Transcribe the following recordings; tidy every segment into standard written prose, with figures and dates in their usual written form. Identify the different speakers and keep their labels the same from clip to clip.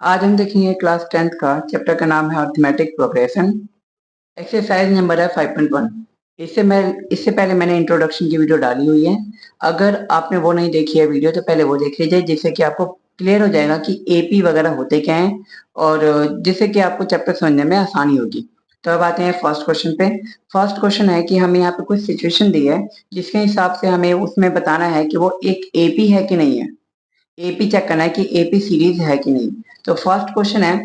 Speaker 1: आज हम देखेंगे क्लास 10th का चैप्टर का नाम है अरिथमेटिक प्रोग्रेशन। एक्सरसाइज नंबर है 5.1। इससे पहले मैंने इंट्रोडक्शन की वीडियो डाली हुई है। अगर आपने वो नहीं देखी है वीडियो तो पहले वो देख लीजिए, जिससे कि आपको क्लियर हो जाएगा कि एपी वगैरह होते क्या हैं और जिससे कि आपको चैप्टर समझने में आसानी होगी। तो अब आते हैं फर्स्ट क्वेश्चन पे। फर्स्ट क्वेश्चन है कि हमें यहाँ पे कुछ सिचुएशन दी है जिसके हिसाब से हमें उसमें बताना है कि वो एक एपी है कि नहीं है। एपी चेक करना है कि एपी सीरीज है कि नहीं। तो फर्स्ट क्वेश्चन है,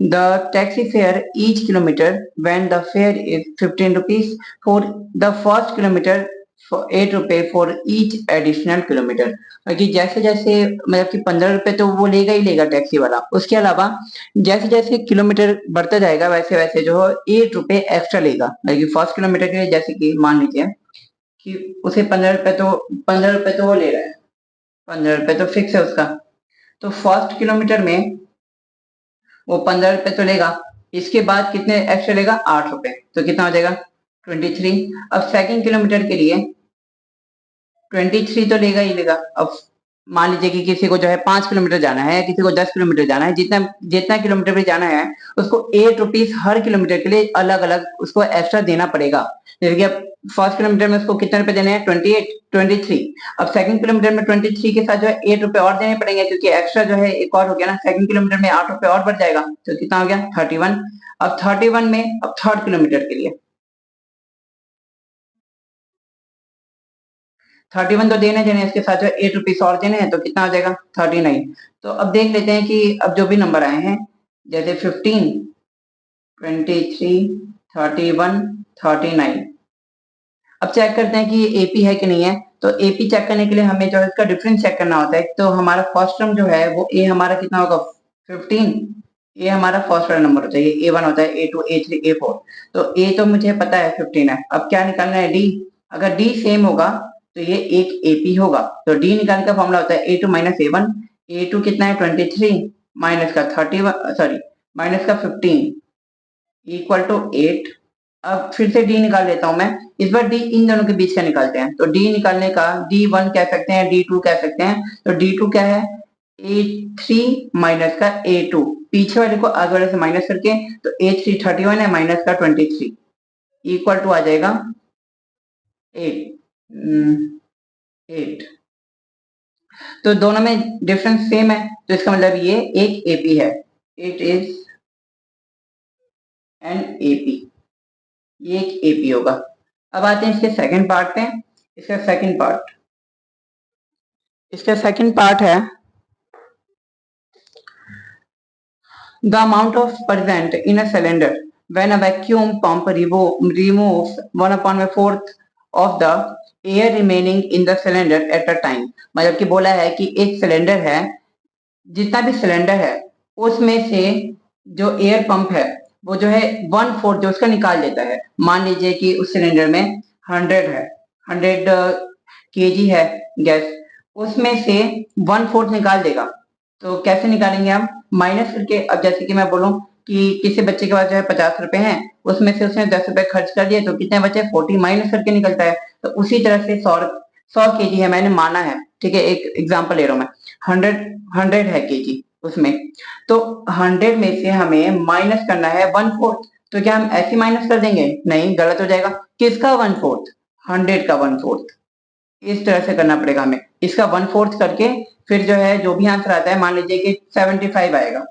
Speaker 1: the taxi fare each kilometre when the fair is 15 rupees for the first kilometre, 8 रुपए फॉर ईच एडिशनल किलोमीटर। कि जैसे जैसे मतलब कि 15 रुपए तो वो लेगा ही लेगा टैक्सी वाला, उसके अलावा जैसे जैसे किलोमीटर बढ़ता जाएगा वैसे वैसे जो है 8 रुपए एक्स्ट्रा लेगा। मतलब कि फर्स्ट किलोमीटर के लिए जैसे कि मान लीजिए कि उसे 15 रुपए तो वो ले रहा है, 15 रुपए तो फिक्स है उसका। तो फर्स्ट किलोमीटर में वो 15 रुपए तो लेगा, इसके बाद कितने एक्स्ट्रा लेगा, 8 रुपए, तो कितना हो जाएगा 23। अब सेकंड किलोमीटर के लिए 23 तो लेगा ही लेगा। अब मान लीजिए कि किसी को जो है 5 किलोमीटर जाना है, किसी को 10 किलोमीटर जाना है, जितना जितना किलोमीटर पे जाना है उसको 8 रुपीज हर किलोमीटर के लिए अलग अलग उसको एक्स्ट्रा देना पड़ेगा। जैसे कि अब फर्स्ट किलोमीटर में उसको कितने रुपए देने हैं, 28, 23। अब सेकंड किलोमीटर में 23 के साथ जो है 8 रुपए और देने पड़ेंगे, क्योंकि एक्स्ट्रा जो है एक और हो गया ना, सेकंड किलोमीटर में 8 रुपए और बढ़ जाएगा, तो कितना हो गया 31। अब 31 में अब थर्ड किलोमीटर के लिए 31 तो देने देने, इसके साथ जो 8 रुपीज और देने हैं, तो कितना आ जाएगा 39। तो अब देख लेते हैं कि अब जो भी नंबर आए हैं, जैसे 15, 23, 31, 39। अब चेक करते हैं कि ये एपी है कि नहीं है। तो एपी चेक करने के लिए हमें जो है इसका डिफरेंस चेक करना होता है। तो हमारा फर्स्ट टर्म जो है वो ए हमारा कितना होगा 15। ए हमारा फर्स्ट वाला नंबर होता है, ये A1 होता है, A2, A3, A4। तो ए तो मुझे पता है 15 है। अब क्या निकालना है, डी। अगर डी सेम होगा तो ये एक एपी होगा। तो डी निकालने का फॉर्मूला होता है A2 माइनस A1। A2 कितना है 23 माइनस का 31, सॉरी माइनस का 15 इक्वल टू 8। अब फिर से डी निकाल लेता हूं मैं। इस बार डी इन दोनों के बीच का निकालते हैं। तो डी निकालने का D1 कह सकते हैं, D2 कह सकते हैं। तो D2 क्या है, A3 माइनस का A2, पीछे वाले को आगे वाले से माइनस करके, तो A3 31 है माइनस का 23 इक्वल टू आ जाएगा 8। 8। तो दोनों में डिफरेंस सेम है, तो इसका मतलब ये एक एपी है। इट इज एन एपी, ये एक एपी होगा। अब आते हैं इसके सेकंड पार्ट पे। इसका सेकंड पार्ट है, the amount of present in a cylinder when a vacuum pump removes 1/4 of the air remaining in the cylinder at a time। मतलब कि बोला है कि एक सिलेंडर है, जितना भी सिलेंडर है उसमें से जो एयर पंप है वो जो है 1/4 जो उसका निकाल देता है। मान लीजिए कि उस सिलेंडर में 100 है, 100 केजी है गैस, उसमें से 1/4 निकाल देगा। तो कैसे निकालेंगे हम, माइनस करके। अब जैसे कि मैं बोलूं कि किसी बच्चे के पास जो है 50 रुपए हैं, उसमें से उसने 10 रुपए खर्च कर दिए, तो कितने बचे 40, माइनस करके निकलता है। तो उसी तरह से 100 केजी है, मैंने माना है, ठीक है, एक एग्जांपल ले रहा हूं मैं। 100 है केजी उसमें, तो 100 में से हमें माइनस करना है 1/4। तो क्या हम ऐसे माइनस कर देंगे, नहीं, गलत हो जाएगा। किसका 1/4, 100 का 1/4। इस तरह से करना पड़ेगा हमें, इसका 1/4 करके फिर जो है जो भी आंसर आता है, मान लीजिए कि 75 आएगा,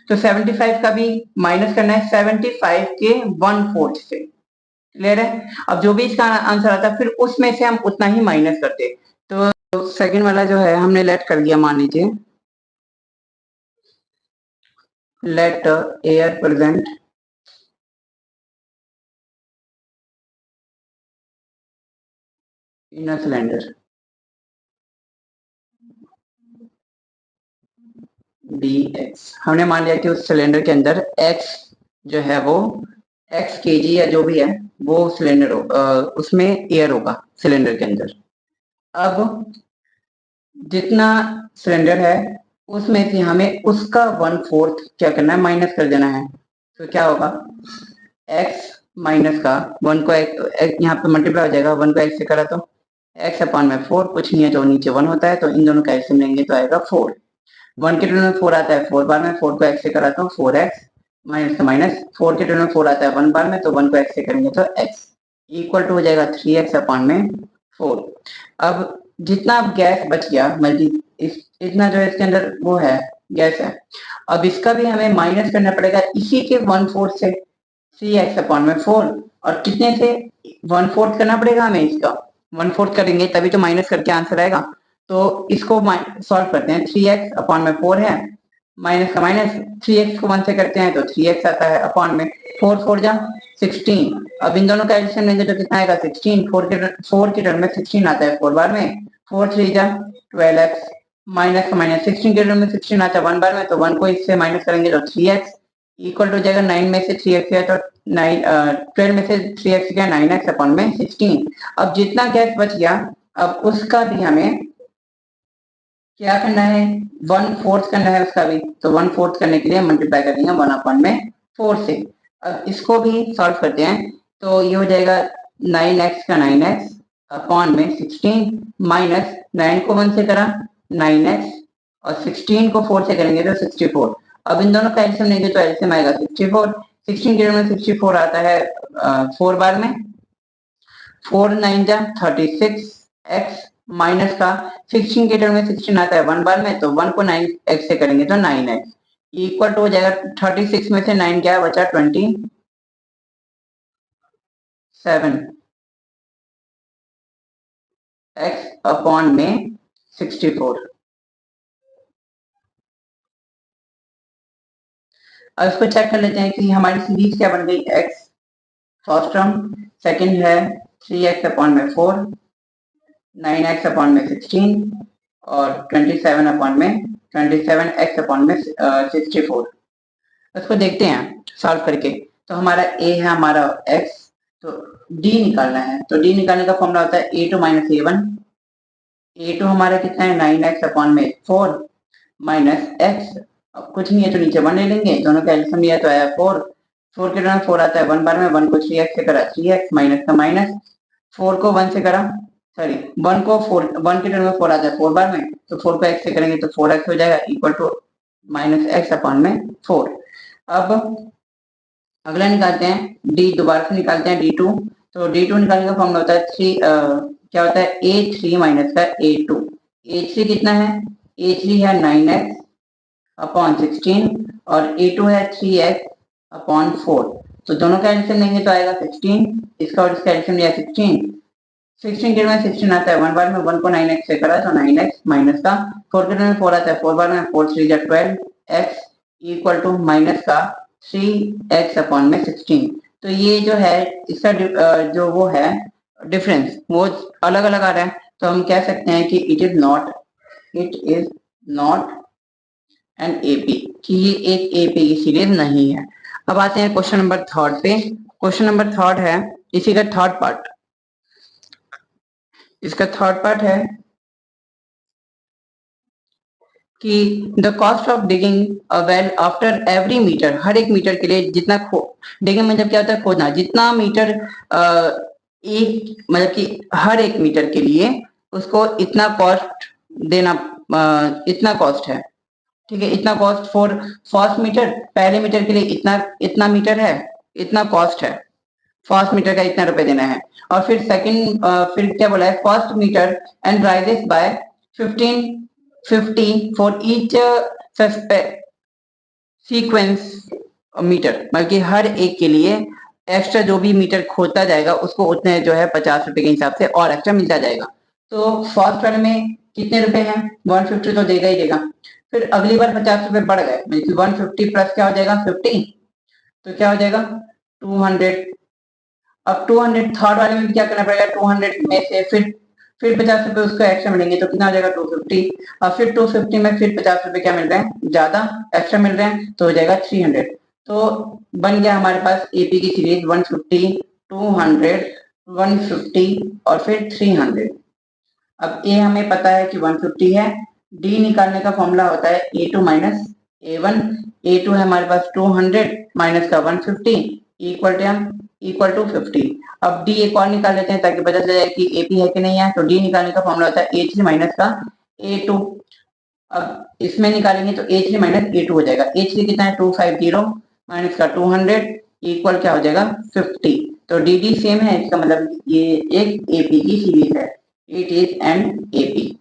Speaker 1: तो 75 का भी माइनस करना है 75 के 1/4 से। क्लियर है। अब जो भी इसका आंसर आता है फिर उसमें से हम उतना ही माइनस करते हैं। तो सेकंड वाला जो है हमने लेट कर दिया, मान लीजिए let air present in a cylinder dx। हमने मान लिया कि उस सिलेंडर के अंदर x जो है वो x केजी या जो भी है वो सिलेंडर उसमें एयर होगा सिलेंडर के अंदर। अब जितना सिलेंडर है उसमें से हमें उसका 1/4 क्या करना है, माइनस कर देना है। तो क्या होगा, x माइनस का 1 को यहाँ पे मल्टीप्लाई हो जाएगा, 1 को x से करा तो x/4, कुछ नहीं है तो नीचे 1 होता है, तो इन दोनों का एलसीएम लेंगे तो आएगा 4। 1 के टर्म में 4 आता है 4 बार में, 4 को x से कराता हूँ 4x माइनस का माइनस, 4 के टर्म में 4 आता है 1 बार में, तो 1 को x से करेंगे तो x इक्वल टू हो जाएगा 3x अपॉन में 4। अब जितना गैस बच गया मतलब इतना जो इसके अंदर वो है गैस है, अब इसका भी हमें माइनस करना पड़ेगा इसी के 1/4 से 3x अपॉन में 4, और कितने से 1/4 करना पड़ेगा हमें इसका, 1/4 करेंगे तभी तो माइनस करके आंसर आएगा। तो इसको सॉल्व करते हैं, 3x अपॉन में 4 है, माइनस का माइनस, 3x को 1 से करते हैं तो 3x आता है अपॉन में 4 4 जा 16। अब इन दोनों का एडिशन लेंगे तो कितना आएगा 16, 4 के टर्म में 16 आता है 4 बार में, 4 3 जा 12x माइनस का माइनस, 16 के टर्म में 16 आता है 1 बार में, तो 1 को इससे माइनस करेंगे तो 3x इक्वल टू जाएगा 9 में से 3x गया तो 12 में से 3x गया 9x अपॉन में 16। अब जितना गैस बच गया अब उसका भी हमें क्या करना है 1/4 करना है उसका भी, तो 1/4 करने के लिए मल्टीप्लाई कर देंगे 1 अपॉन में 4 से। अब इसको भी सॉल्व करते हैं तो ये हो जाएगा 9x का 9x अपॉन में 16 माइनस 9 को 1 से करा 9x और 16 को 4 से करेंगे तो 64। अब इन दोनों का एलसीएम लेंगे तो एलसीएम आएगा 64, 16 के में 64 आता है 4 बार में, 4 9 जा 36x माइनस का 16 के टर्म में 16 आता है 1 बार में, तो 1 को 9x से करेंगे तो 9x इक्वल टू हो जाएगा 36 में से 9 क्या बचा 27 x अपॉन में 64। अब इसको चेक कर लेते हैं कि हमारी सीरीज क्या बन गई, x फर्स्ट टर्म, सेकंड है 3x अपॉन में 4, 9x अपॉन में 16 और 27 अपॉन में 27x अपॉन में 64। इसको देखते हैं सॉल्व करके। तो हमारा a है हमारा x, तो d निकालना है, तो d निकालने का फॉर्मूला होता है a2 माइनस a1। a2 हमारा कितना है 9x अपॉन में 4 माइनस x, अब कुछ नहीं है तो नीचे 1 ले लेंगे, दोनों का एलसीएम लिया तो आया 4, 4 के टर्म 4 आता है 1 बार में, 1 को 3x से करा 3x माइनस का माइनस, 4 को 1 से करा सॉरी 1 को 1 के टर्म में 4 आता है 4 बार में, तो 4 को x से करेंगे तो 4x हो जाएगा equal to minus x upon में 4। अब अगला निकालते हैं d, दोबारा से निकालते हैं d2, तो d2 निकालने का फॉर्मूला होता है क्या होता है a3 माइनस का a2। a3 कितना है, a3 है 9x अपॉन 16 और a2 है 3x अपॉन 4, तो दोनों का एडिशन लेंगे तो आएगा 16, इसका और इसका एडिशन लिया 16 के में 16 आता है 1 बार में, 1 को 9x से करा तो 9x माइनस का 4 के में 4 आता है 4 बार में, 4 3 जा 12x इक्वल टू माइनस का 3x अपॉन में 16। तो ये जो है इसका जो वो है डिफरेंस वो अलग अलग आ रहा है, तो हम कह सकते हैं कि it is not an AP, कि ये एक एपी की सीरीज नहीं है। अब आते हैं क्वेश्चन नंबर 3 पे। क्वेश्चन नंबर 3 है इसी का थर्ड पार्ट, इसका थर्ड पार्ट है कि the cost of digging a well after every metre, हर एक मीटर के लिए जितना डिगिंग मतलब क्या होता है खोदना, जितना मीटर एक मतलब कि हर एक मीटर के लिए उसको इतना कॉस्ट देना, इतना कॉस्ट है, ठीक है, इतना कॉस्ट फॉर फर्स्ट मीटर, पहले मीटर के लिए इतना मीटर है, इतना कॉस्ट है, फर्स्ट मीटर का इतना रुपए देना है। और फिर सेकंड फिर क्या बोला है first metre and rises by 1550 for each sequence metre, बल्कि हर एक के लिए एक्स्ट्रा जो भी मीटर खोदता जाएगा उसको उतने जो है 50 रुपए के हिसाब से और एक्स्ट्रा मिलता जाएगा। तो फर्स्ट वाले में कितने रुपए हैं 150 तो देगा ही देगा, फिर अगली बार 50 रुपए बढ़ गए, 150 प्लस क्या हो जाएगा 50, तो क्या हो जाएगा 200। अब 200 थर्ड वाले में क्या करना पड़ेगा 200 में से फिर 50 रुपए उसको एक्स्ट्रा मिलेंगे तो कितना हो जाएगा 250, और फिर 250 में फिर 50 रुपए क्या मिल रहे हैं ज्यादा एक्स्ट्रा मिल रहे हैं तो हो जाएगा 300। तो बन गया हमारे पास एपी की सीरीज 150 200 150 और फिर 300। अब ए हमें पता है कि 150 है, डी निकालने का फॉर्मूला होता है A2 माइनस A1, A2 है हमारे पास 200 माइनस का 150 इक्वल टू 50। अब डी एक और निकाल लेते हैं ताकि पता चल जाए कि एपी है कि नहीं है, तो डी निकालने का फॉर्मूला होता है A3 माइनस का A2, अब इसमें निकालेंगे तो A3 माइनस A2 हो जाएगा। A3 कितना है 250 माइनस का 200 इक्वल क्या हो जाएगा 50। तो डी सेम है, इसका मतलब ये एक एपी की सीरीज है। It is an AP.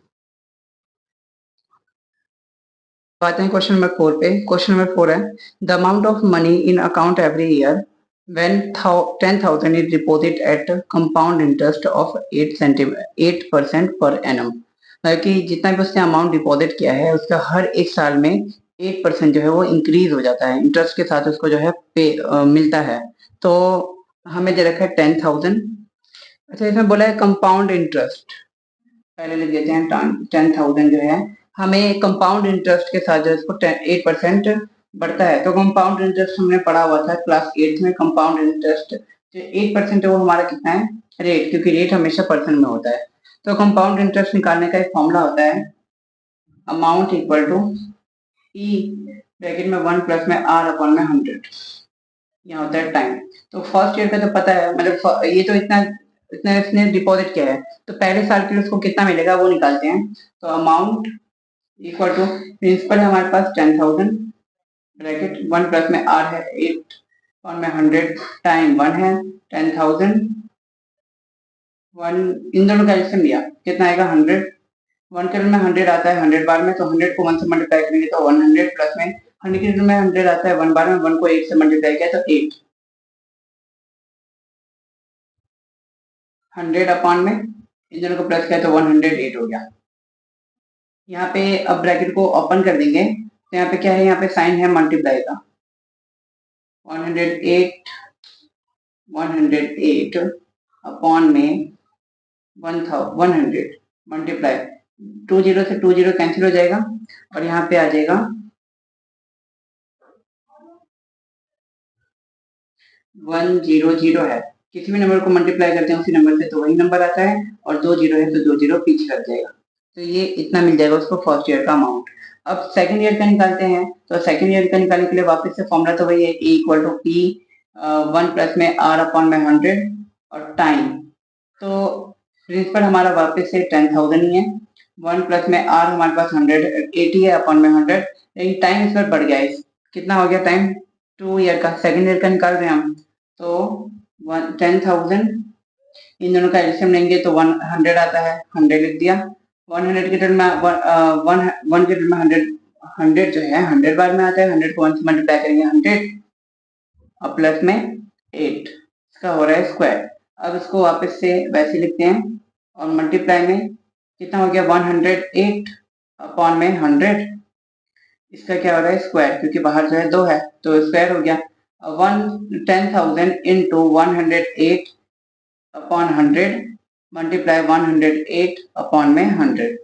Speaker 1: आते हैं क्वेश्चन नंबर 4 पे। क्वेश्चन नंबर 4 है the amount of money in account every year when 10,000 is deposit eight compound interest of 8% per annum. मतलब कि जितना भी उसने अमाउंट डिपॉजिट किया है उसका हर एक साल में 8% जो है वो इंक्रीज हो जाता है, इंटरेस्ट के साथ उसको जो है मिलता है। तो हमें दे रखा है 10,000। अच्छा, इसमें बोला है कंपाउंड इंटरेस्ट, पहले लिख देते हैं 10,000 जो है हमें कंपाउंड इंटरेस्ट के साथ जो इसको 8% बढ़ता है। तो कंपाउंड इंटरेस्ट हमने पढ़ा हुआ था क्लास 8 में। कंपाउंड इंटरेस्ट जो 8% है वो हमारा कितना है रेट, क्योंकि रेट हमेशा परसेंट में होता है। तो कंपाउंड इंटरेस्ट निकालने का एक फॉर्मूला होता है amount equal to E bracket में 1 प्लस में आर अपॉन में 100। यहाँ होता है टाइम। तो फर्स्ट ईयर का तो पता है, मतलब ये तो इतना इतना इसने डिपॉजिट किया है, तो पहले साल के लिए उसको कितना मिलेगा वो निकालते हैं। तो अमाउंट इक्वल टू प्रिंसिपल है हमारे पास 10,000 ब्रैकेट 1 प्लस में आर है 8 और में 100 टाइम 1 है 10,000 1 इन दोनों का एलसीएम लिया कितना आएगा 100। 1 के रूप में 100 आता है 100 बार में, तो 100 को 1 से मल्टीप्लाई करेंगे तो 100 प्लस में 100 के रूप में 100 आता है 1 बार में, 1 को 8 से मल्टीप्लाई किया तो 8 100 अपॉन में इन दोनों को प्लस किया तो 108 हो गया। यहाँ पे अब ब्रैकेट को ओपन कर देंगे तो यहाँ पे क्या है, यहाँ पे साइन है मल्टीप्लाई का 108 अपॉन में 100 मल्टीप्लाई 20 से 20 कैंसिल हो जाएगा और यहाँ पे आ जाएगा 100 है। किसी भी नंबर को मल्टीप्लाई करते हैं उसी नंबर से तो वही नंबर आता है, और 2 जीरो है तो 2 जीरो पीछे रख जाएगा। तो ये इतना मिल जाएगा उसको फर्स्ट ईयर का अमाउंट। अब सेकंड ईयर का निकालते हैं, तो सेकंड ईयर का निकालने के लिए वापस से फॉर्मूला तो वही है E equal to P 1 plus में आर अपॉन में 100 और टाइम। तो प्रिंसिपल हमारा वापस से 10,000 ही है, 1 प्लस में आर हमारे पास 180 है अपॉन में 100, लेकिन टाइम इस पर बढ़ गया है। कितना हो गया टाइम 2 ईयर का, सेकंड ईयर का निकाल रहे हैं हम। तो 10,000 इन दोनों का एलसीएम लेंगे तो 100 आता है 100 लिख दिया। 100 के टर्म में 1 के टर्म में 100 जो है 100 बार में आता है, 100 को 1 से मल्टीप्लाई करेंगे 100 और प्लस में 8 इसका हो रहा है स्क्वायर। अब इसको वापस से वैसे लिखते हैं और मल्टीप्लाई में कितना हो गया 108 अपॉन में 100, इसका क्या हो रहा है स्क्वायर, क्योंकि बाहर जो है 2 है तो स्क्वायर हो गया। 10,000 इंटू 108 अपॉन 100 मल्टीप्लाई 108 अपॉन में 100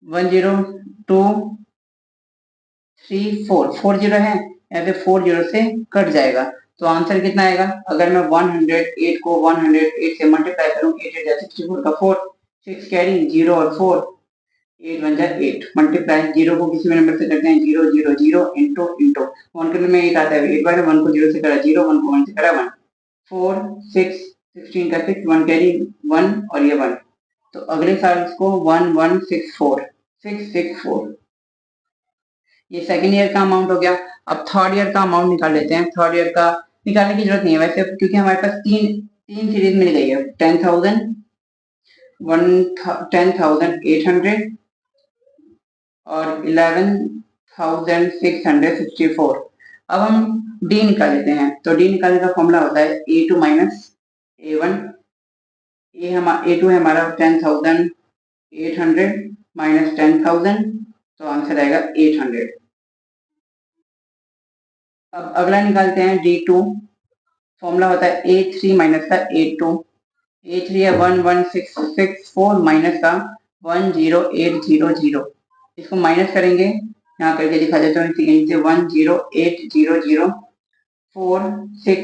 Speaker 1: 10234 है, यहाँ पे 40 से कट जाएगा तो आंसर कितना आएगा। अगर मैं 108 को 108 से मल्टीप्लाई करूँ 8 8 64 का 4 6 कैरी 0 और 4 8 1 8 मल्टीप्लाई 0 को किसी भी नंबर से करते हैं 0 0 0 इंटू इंटू 1 के में 8 आता है 8 बार 1 को 0 से करा 0 1 को 1 से करा 1 4 6 16 का 6 1 कैरी 1 और ये 1, तो अगले साल इसको 1164 ये सेकेंड ईयर का अमाउंट हो गया। अब थर्ड ईयर का अमाउंट निकाल लेते हैं। थर्ड ईयर का निकालने की जरूरत नहीं है वैसे, क्योंकि हमारे पास तीन तीन सीरीज मिल गई है 10,000 10,800 और 11,664। अब हम डी निकाल लेते हैं, तो डी निकालने का फॉर्मूला होता है A2 माइनस A1। A2 है हमारा 10,800 माइनस 10,000, तो आंसर आएगा 800। अब अगला निकालते हैं D2, फॉर्मूला होता है A3 माइनस का A2। A3 है 11,664 माइनस का 10800, इसको माइनस करेंगे यहाँ करके दिखा देता हूँ 10800 4 6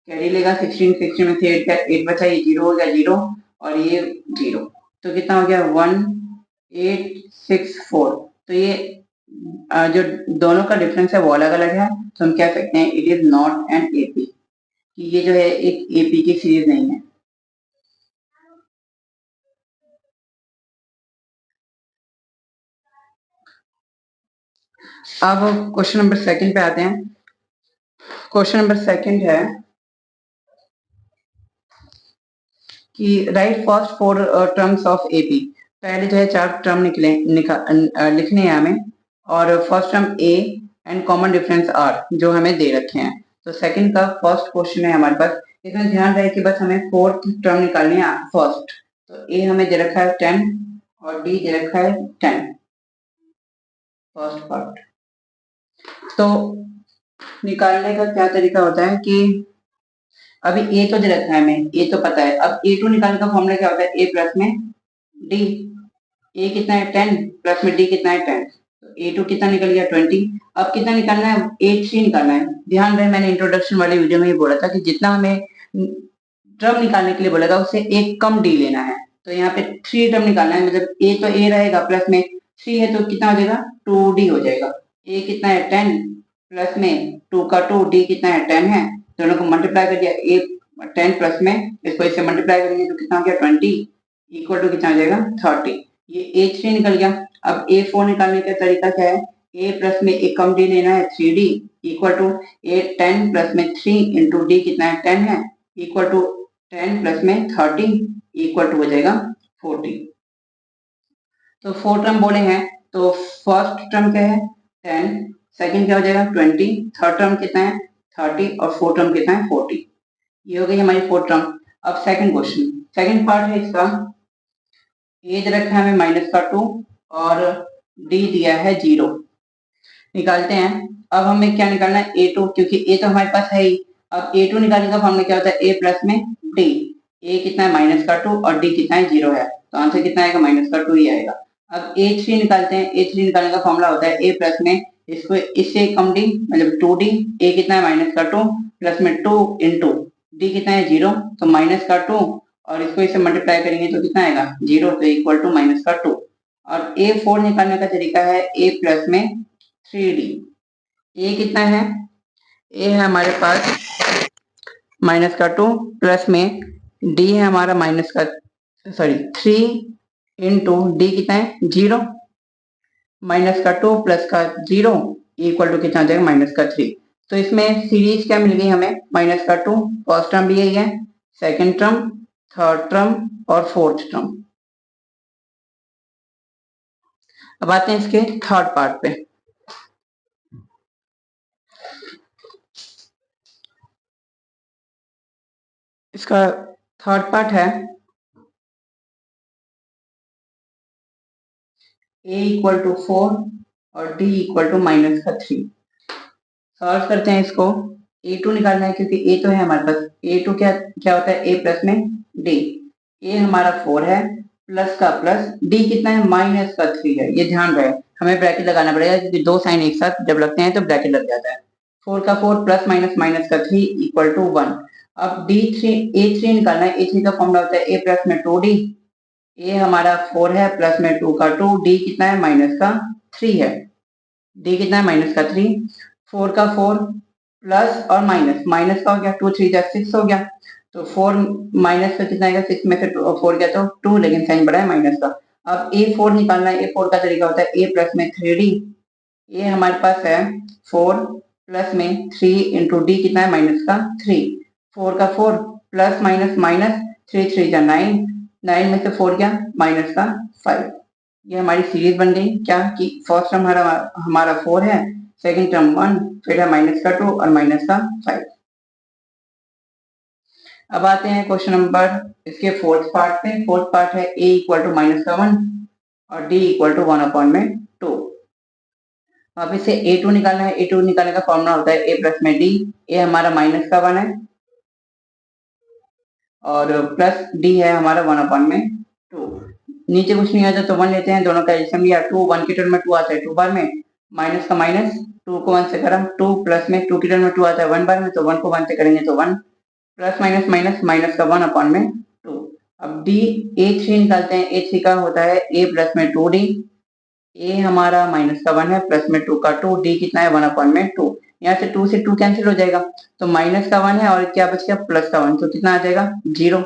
Speaker 1: कैरी लेगा 16 16 में से 8 का 8 बचा, ये 0 हो गया 0 और ये 0, तो कितना हो गया 1864। तो ये जो दोनों का डिफरेंस है वो अलग अलग है, तो हम कह सकते हैं it is not an AP, कि ये जो है एक एपी की सीरीज नहीं है। अब क्वेश्चन नंबर सेकंड पे आते हैं। क्वेश्चन नंबर सेकंड है कि write first 4 terms of AP. पहले जो है 4 टर्म लिखने हैं हमें, और first term A and common difference are जो हमें दे रखे हैं। तो सेकंड का फर्स्ट क्वेश्चन है हमारे पास। इसमें ध्यान रहे कि बस हमें फोर्थ टर्म निकालनी है फर्स्ट। तो ए हमें दे रखा है 10 और डी दे रखा है 10 फर्स्ट पार्ट। तो निकालने का क्या तरीका होता है कि अभी ए तो दे रखा है हमें, ए तो पता है। अब ए टू निकालने का फॉर्मूला क्या होता है, ए प्लस में डी। ए कितना है 10 प्लस में डी कितना है 10, तो ए टू कितना निकल गया 20। अब कितना निकालना है, ए थ्री निकालना है। ध्यान रहे मैंने इंट्रोडक्शन वाले वीडियो में ही बोला था कि जितना हमें टर्म निकालने के लिए बोला था उससे एक कम डी लेना है। तो यहाँ पे 3 टर्म निकालना है, मतलब ए तो ए रहेगा प्लस में 3 है तो कितना हो जाएगा 2d हो जाएगा। ए कितना है 10 प्लस में 2 का 2, डी कितना है 10 है, दोनों को मल्टीप्लाई कर दिया। ए 10 प्लस में इसको इससे मल्टीप्लाई करेंगे तो कितना हो गया 20 इक्वल टू कितना हो जाएगा 30। ये ए थ्री निकल गया। अब ए फोर निकालने का तरीका क्या है, ए प्लस में एक कम डी लेना है 3d equal to A 10 plus में 3 इंटू डी कितना है 10 है इक्वल टू 10 प्लस में 30 इक्वल टू हो जाएगा 40। तो 4 टर्म बोले हैं, तो फर्स्ट टर्म क्या है 10, सेकंड क्या हो जाएगा 20, थर्ड टर्म कितना है 30 और फोर्थ टर्म कितना है 40। ये हो गई हमारी फोर्थ टर्म। अब सेकंड क्वेश्चन, सेकंड पार्ट है इसका। ए दे रखा है हमें माइनस का 2 और डी दिया है 0। निकालते हैं। अब हमें क्या निकालना है ए टू, क्योंकि ए तो हमारे पास है ही। अब ए टू निकालने का फॉर्मूला क्या होता है, ए प्लस में डी। ए कितना है माइनस का 2 और डी कितना है 0 है, तो आंसर कितना आएगा माइनस का 2 ही आएगा। अब ए थ्री निकालते हैं। ए थ्री निकालने का फॉर्मूला होता है ए प्लस में इसको इससे कम डी मतलब 2d। ए कितना है माइनस का 2 प्लस में 2 इंटू डी कितना है 0, तो माइनस का 2 और इसको इससे मल्टीप्लाई करेंगे तो कितना आएगा 0, तो इक्वल टू माइनस का 2। और ए फोर निकालने का तरीका है ए प्लस में 3d। ए कितना है, ए है हमारे पास माइनस का 2 प्लस में डी है हमारा माइनस का 3 इंटू डी कितना है 0, माइनस का 2 प्लस का 0 इक्वल टू कितना हो जाएगा माइनस का 3। तो इसमें सीरीज क्या मिल गई हमें, माइनस का 2 फर्स्ट टर्म भी यही है, सेकंड टर्म, थर्ड टर्म और फोर्थ टर्म। अब आते हैं इसके थर्ड पार्ट पे। इसका थर्ड पार्ट है a इक्वल टू 4 और d इक्वल टू माइनस का 3। सॉल्व करते हैं इसको। a2 निकालना है क्योंकि a तो है हमारे पास। a2 क्या क्या होता है, a प्लस में d। a हमारा 4 है प्लस का प्लस, d कितना है माइनस का 3 है। ये ध्यान रहे हमें ब्रैकेट लगाना पड़ेगा क्योंकि दो साइन एक साथ जब लगते हैं तो ब्रैकेट लग जाता है। 4 का 4 प्लस माइनस का 3 इक्वल टू 1। अब a3 निकालना है। a3 का फॉर्मूला होता है a प्लस में 2d। ए हमारा 4 है प्लस में 2 का 2, डी कितना है माइनस का 3 है। डी कितना है माइनस का 3, 4 का 4 प्लस और माइनस, माइनस का हो गया 2 3 जा 6 हो गया, तो 4 माइनस का कितना आएगा 6 में से 4 गया तो 2, लेकिन साइन बड़ा है माइनस का। अब a4 निकालना है। a4 का तरीका होता है a प्लस में 3d। ए हमारे पास है 4 प्लस में 3 इंटू डी कितना है माइनस का 3, 4 का 4 प्लस माइनस माइनस 3 3 जा 9, 9 में से 4 क्या माइनस का 5। ये हमारी सीरीज बन गई क्या कि फर्स्ट टर्म हमारा 4 है, सेकंड टर्म 1, फिर है माइनस का 2 और माइनस का 5। अब आते हैं क्वेश्चन नंबर इसके फोर्थ पार्ट पे। फोर्थ पार्ट है a इक्वल टू माइनस का 1 और d इक्वल टू 1 अपॉन में 2। वापिस से a2 निकालना है। a2 निकालने का फॉर्मूला होता है a प्लस में d। a हमारा माइनस का 1 है और प्लस डी है हमारा 1 अपॉन में 2। नीचे कुछ नहीं आता तो 1 लेते हैं, दोनों का एल्सियम लिया 2, 1 की टर्म में 2 आता है 2 बार में, माइनस का माइनस 2 को 1 से करा 2 प्लस में 2 की टर्म में 2 आता है 1 बार में, तो 1 को 1 से करेंगे तो 1 प्लस माइनस माइनस माइनस का 1 अपॉन में 2। अब डी a3 निकालते हैं। a3 का होता है a प्लस में 2d। a हमारा माइनस का 1 है प्लस में 2 का 2, d कितना है 1 अपॉन में 2। यहाँ से 2 से 2 कैंसिल हो जाएगा तो माइनस का 1 है और क्या बच गया प्लस का 1, तो कितना आ जाएगा 0।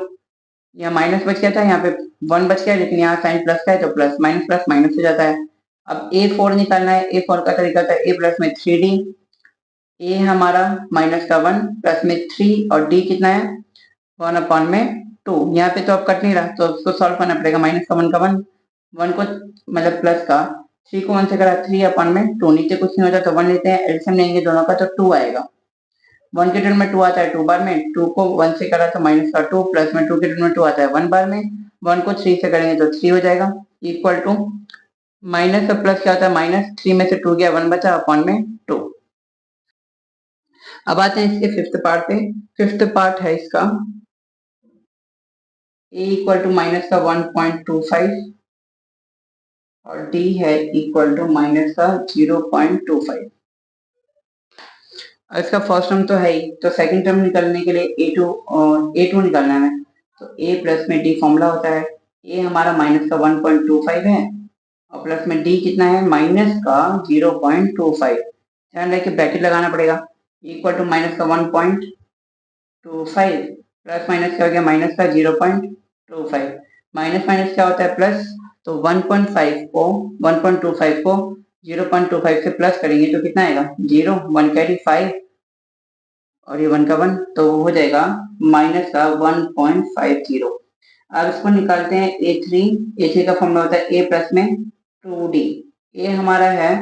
Speaker 1: यहाँ माइनस बच गया था, यहाँ पे 1 बच गया, लेकिन यहाँ साइन प्लस का है तो प्लस माइनस हो जाता है। अब A4 निकालना है। A4 का तरीका था A प्लस में 3D, A हमारा माइनस का 1 प्लस में 3 और D कितना है 1 अपॉन में 2। यहाँ पे तो अब कट नहीं रहा तो उसको सॉल्व करना पड़ेगा। माइनस का 1 का 1, 1 को मतलब प्लस का 3 को 1 से करा 3 अपॉन में 2, नीचे कुछ नहीं होता तो 1 लेते हैं, एडिशन लेंगे दोनों का तो 2 आएगा। 1 के टर्म में 2 आता है 2 बार में, 2 को 1 से करा तो माइनस का 2 प्लस में 2 के टर्म में 2 आता है 1 बार में, 1 को 3 से करेंगे तो 3 हो जाएगा इक्वल टू माइनस और प्लस क्या होता है माइनस, 3 में से 2 गया 1 बचा अपॉन में 2। अब आते हैं इसके फिफ्थ पार्ट पे। फिफ्थ पार्ट है इसका a इक्वल टू माइनस का 1.25 और d है इक्वल टू माइनस का 0.25। इसका फर्स्ट टर्म तो है ही, तो सेकंड टर्म निकालने के लिए a2 निकालना है। तो a प्लस में d फॉर्मूला होता है, a हमारा माइनस का 1.25 है और प्लस में d कितना है माइनस का 0.25। ध्यान रखिए ब्रैकेट लगाना पड़ेगा, इक्वल टू माइनस का 1.25 प्लस माइनस क्या हो गया माइनस का 0.25, माइनस माइनस क्या होता है प्लस, तो 1.25 को 0.25 से प्लस करेंगे तो कितना आएगा 0, 1 कैरी 5 और ये 1 का 1 तो हो जाएगा माइनस का 1.50। अब इसको निकालते हैं A3 का फॉर्मूला होता है a प्लस में 2d। a हमारा है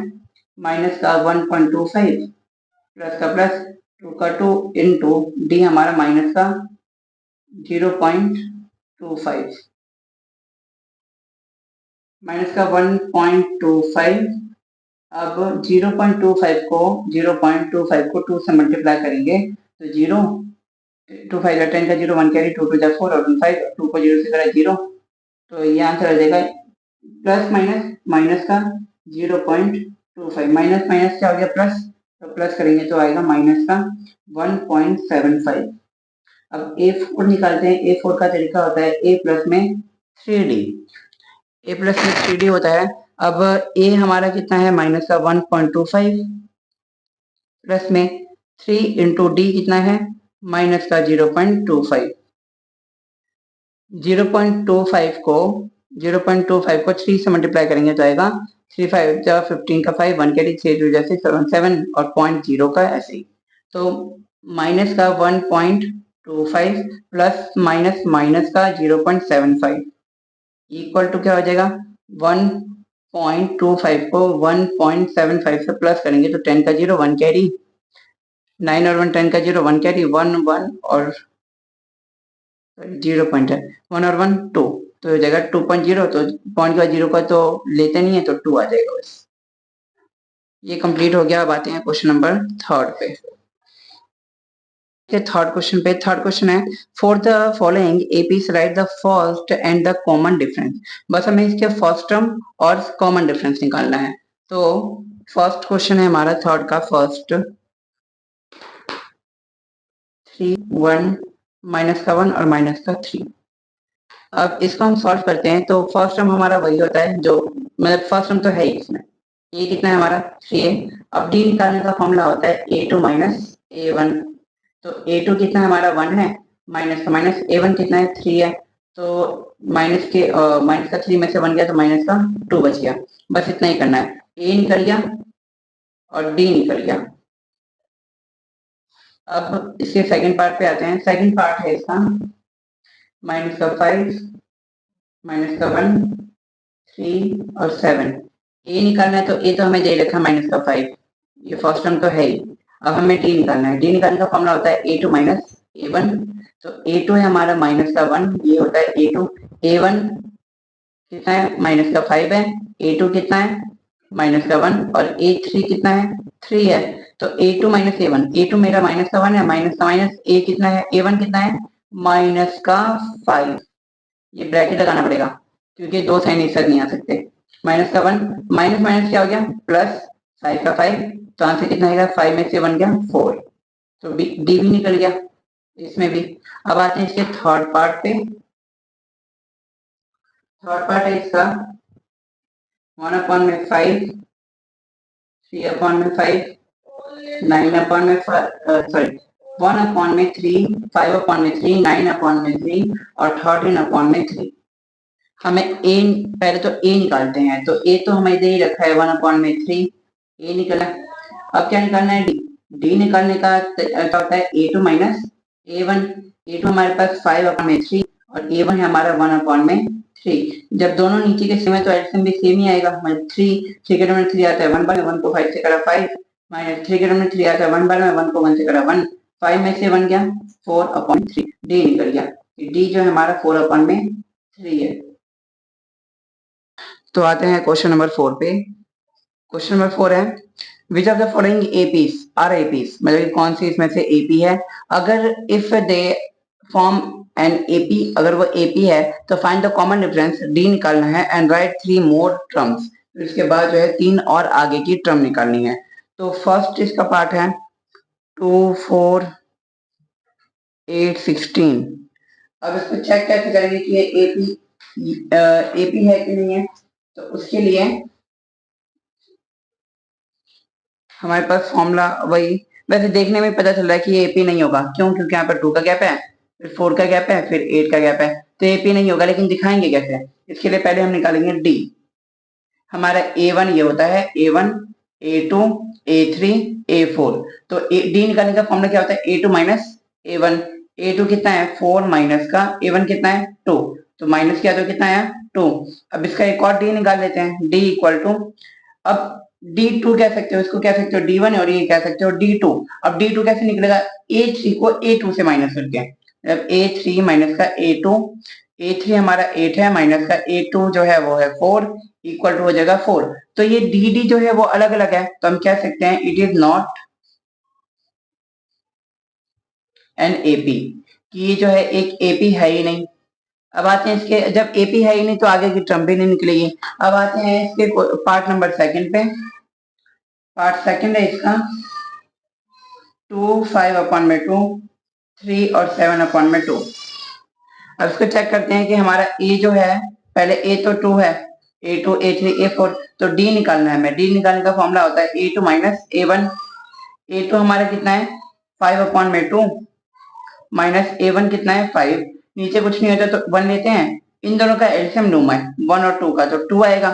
Speaker 1: माइनस का 1.25 प्लस का प्लस 2 का 2 इंटू डी हमारा माइनस का 0.25 माइनस का 1.25। अब 0.25 को 2 से मल्टीप्लाई करेंगे तो 0, 2 5 10 का 0, 1 कैरी 2 2 जा 4 और 1 5, 2 को 0 से करा 0, तो ये आंसर आ जाएगा प्लस माइनस माइनस का 0.25, माइनस माइनस क्या हो गया प्लस, तो प्लस करेंगे तो आएगा माइनस का 1.75। अब A4 निकालते हैं। A4 का तरीका होता है A प्लस में 3D, A प्लस में 3D होता है। अब A हमारा कितना है माइनस का 1.25 प्लस में 3 इंटू डी कितना है माइनस का 0.25। 0.25 को 3 से मल्टीप्लाई करेंगे तो आएगा 3 5 15 का 5, 1 कैरी 6 2 जैसे 7 और 0.0 का ऐसे ही। तो माइनस का 1.25 प्लस माइनस माइनस का 0.75 इक्वल टू क्या हो जाएगा 1.25 को 1.75 से प्लस करेंगे तो 10 का 0, 1 कैरी 9 और 1 10 का 0, 1 कैरी 1 1 और 0 पॉइंट है 1 और 1 2, तो हो जाएगा 2.0, तो पॉइंट का 0 का तो लेते नहीं है तो 2 आ जाएगा बस। ये कंप्लीट हो गया। अब आते हैं क्वेश्चन नंबर थर्ड पे। थर्ड क्वेश्चन है for the following apis right the first and the common difference. बस हमें इसके फर्स्ट टर्म और कॉमन डिफरेंस निकालना है। तो फर्स्ट क्वेश्चन है हमारा थर्ड का, फर्स्ट 3 1 माइनस का 1 और माइनस का 3। अब इसको हम सॉल्व करते हैं तो फर्स्ट टर्म हमारा वही होता है जो मतलब फर्स्ट टर्म तो है ही इसमें, ये कितना है हमारा 3a। अब डी निकालने का फॉर्मूला होता है a2 माइनस a1, तो a2 कितना हमारा 1 है माइनस का माइनस a1 कितना है 3 है, तो माइनस का 3 में से 1 गया तो माइनस का 2 बच गया। बस इतना ही करना है, a निकल गया और d निकल गया। अब इसके सेकंड पार्ट पे आते हैं। सेकंड पार्ट है इसका माइनस का 5 माइनस का 1 3 और 7। ए निकालना है तो ए तो हमें दे रखा है माइनस का 5, ये फर्स्ट टर्म तो है ही। अब हमें डी निकालना है, डी निकालने का फॉर्मूला होता है a2 माइनस a1, तो a2 है हमारा माइनस का 1, ये होता है a2। a1 कितना है माइनस का 5 है, a2 कितना है माइनस का 1 और a3 कितना है 3 है, तो a2 माइनस a1, a2 मेरा माइनस का 1 है, माइनस का माइनस a कितना है a1 कितना है माइनस का 5। ये ब्रैकेट लगाना पड़ेगा क्योंकि दो साइन एक साथ नहीं आ सकते। माइनस का 1 माइनस माइनस क्या हो गया प्लस 5 का 5, तो आंसर कितना आएगा 5 में से 1 गया 4, तो डी भी निकल गया इसमें भी। अब आते हैं इसके थर्ड पार्ट पे। थर्ड पार्ट है इसका 1 अपॉन में 5 3 अपॉन में 5 9 अपॉन में 1 अपॉन में 3 5 अपॉन में 3 9 अपॉन में 3 और 13 अपॉन में 3। हमें ए, पहले तो ए निकालते हैं, तो ए तो हमें दे ही रखा है 1/3, ए निकला। अब क्या निकालना है, डी। डी निकालने का क्या होता है, A2 माइनस A1। A2 हमारे पास 5/3 और A1 है हमारा 1/3। जब दोनों नीचे के सेम है तो एलसीएम भी सेम ही आएगा। मतलब 3 के टर्म में 3 आता है 1 बार में, 1 को 5 से करा 5, माइनस 3 के टर्म में 3 आता है 1 बार में, 1 को 1 से करा 1, 5 में से 1 गया 4/3, डी निकल गया। डी जो है हमारा 4/3 है। तो आते हैं क्वेश्चन नंबर 4 पे। क्वेश्चन नंबर 4 है, which of the following APs are APs, मतलब कौन सी इसमें से एपी है। अगर if they form an AP, अगर वो एपी है तो find the common difference, D निकालना है, एंड राइट 3 मोर टर्म्स। इसके बाद जो है 3 और आगे की टर्म निकालनी है। तो फर्स्ट इसका पार्ट है 2 4 8 16। अब इसको चेक कैसे करेंगे कि ये एपी है कि नहीं है। तो उसके लिए हमारे पास फॉर्मूला वही, वैसे देखने में पता चल रहा है कि ये एपी नहीं होगा। क्यों? क्योंकि यहाँ पर 2 का गैप है, फिर 4 का गैप है, फिर 8 का गैप है, तो एपी नहीं होगा। लेकिन दिखाएंगे कैसे, इसके लिए पहले हम निकालेंगे डी। हमारा A1 ये होता है A1 A2 A3 A4। तो डी निकालने का फॉर्मूला क्या होता है, A2 माइनस A1। A2 कितना है 4 माइनस का A1 कितना है 2, तो माइनस किया तो कितना आया 2। अब इसका एक और डी निकाल लेते हैं, डी इक्वल टू, अब D2 कह सकते हो, इसको कह सकते हो D1 और ये कह सकते हो D2। अब D2 कैसे निकलेगा, A3 को A2 से माइनस करके, मतलब A3 माइनस का A2, A3 हमारा 8 है, माइनस का A2 जो है वो है 4, इक्वल टू हो जाएगा 4। तो ये DD जो है वो अलग अलग है, तो हम कह सकते हैं it is not an AP, कि ये जो है एक एपी है ही नहीं। अब आते हैं इसके, जब एपी है ही नहीं तो आगे की टर्म भी नहीं निकलेगी। अब आते हैं इसके पार्ट नंबर सेकंड पे। पार्ट सेकंड है इसका 2 5/2, 3 और 7/2। अब इसको चेक करते हैं कि हमारा ए जो है, पहले ए तो 2 है, A2 A3 A4, तो डी निकालना है हमें। डी निकालने का फॉर्मूला होता है A2 माइनस A1। A2 हमारा कितना है 5/2 माइनस A1 कितना है 5। नीचे कुछ नहीं होता तो 1 लेते हैं, इन दोनों का एलसीएम लूंगा 1 और 2 का, तो 2 आएगा।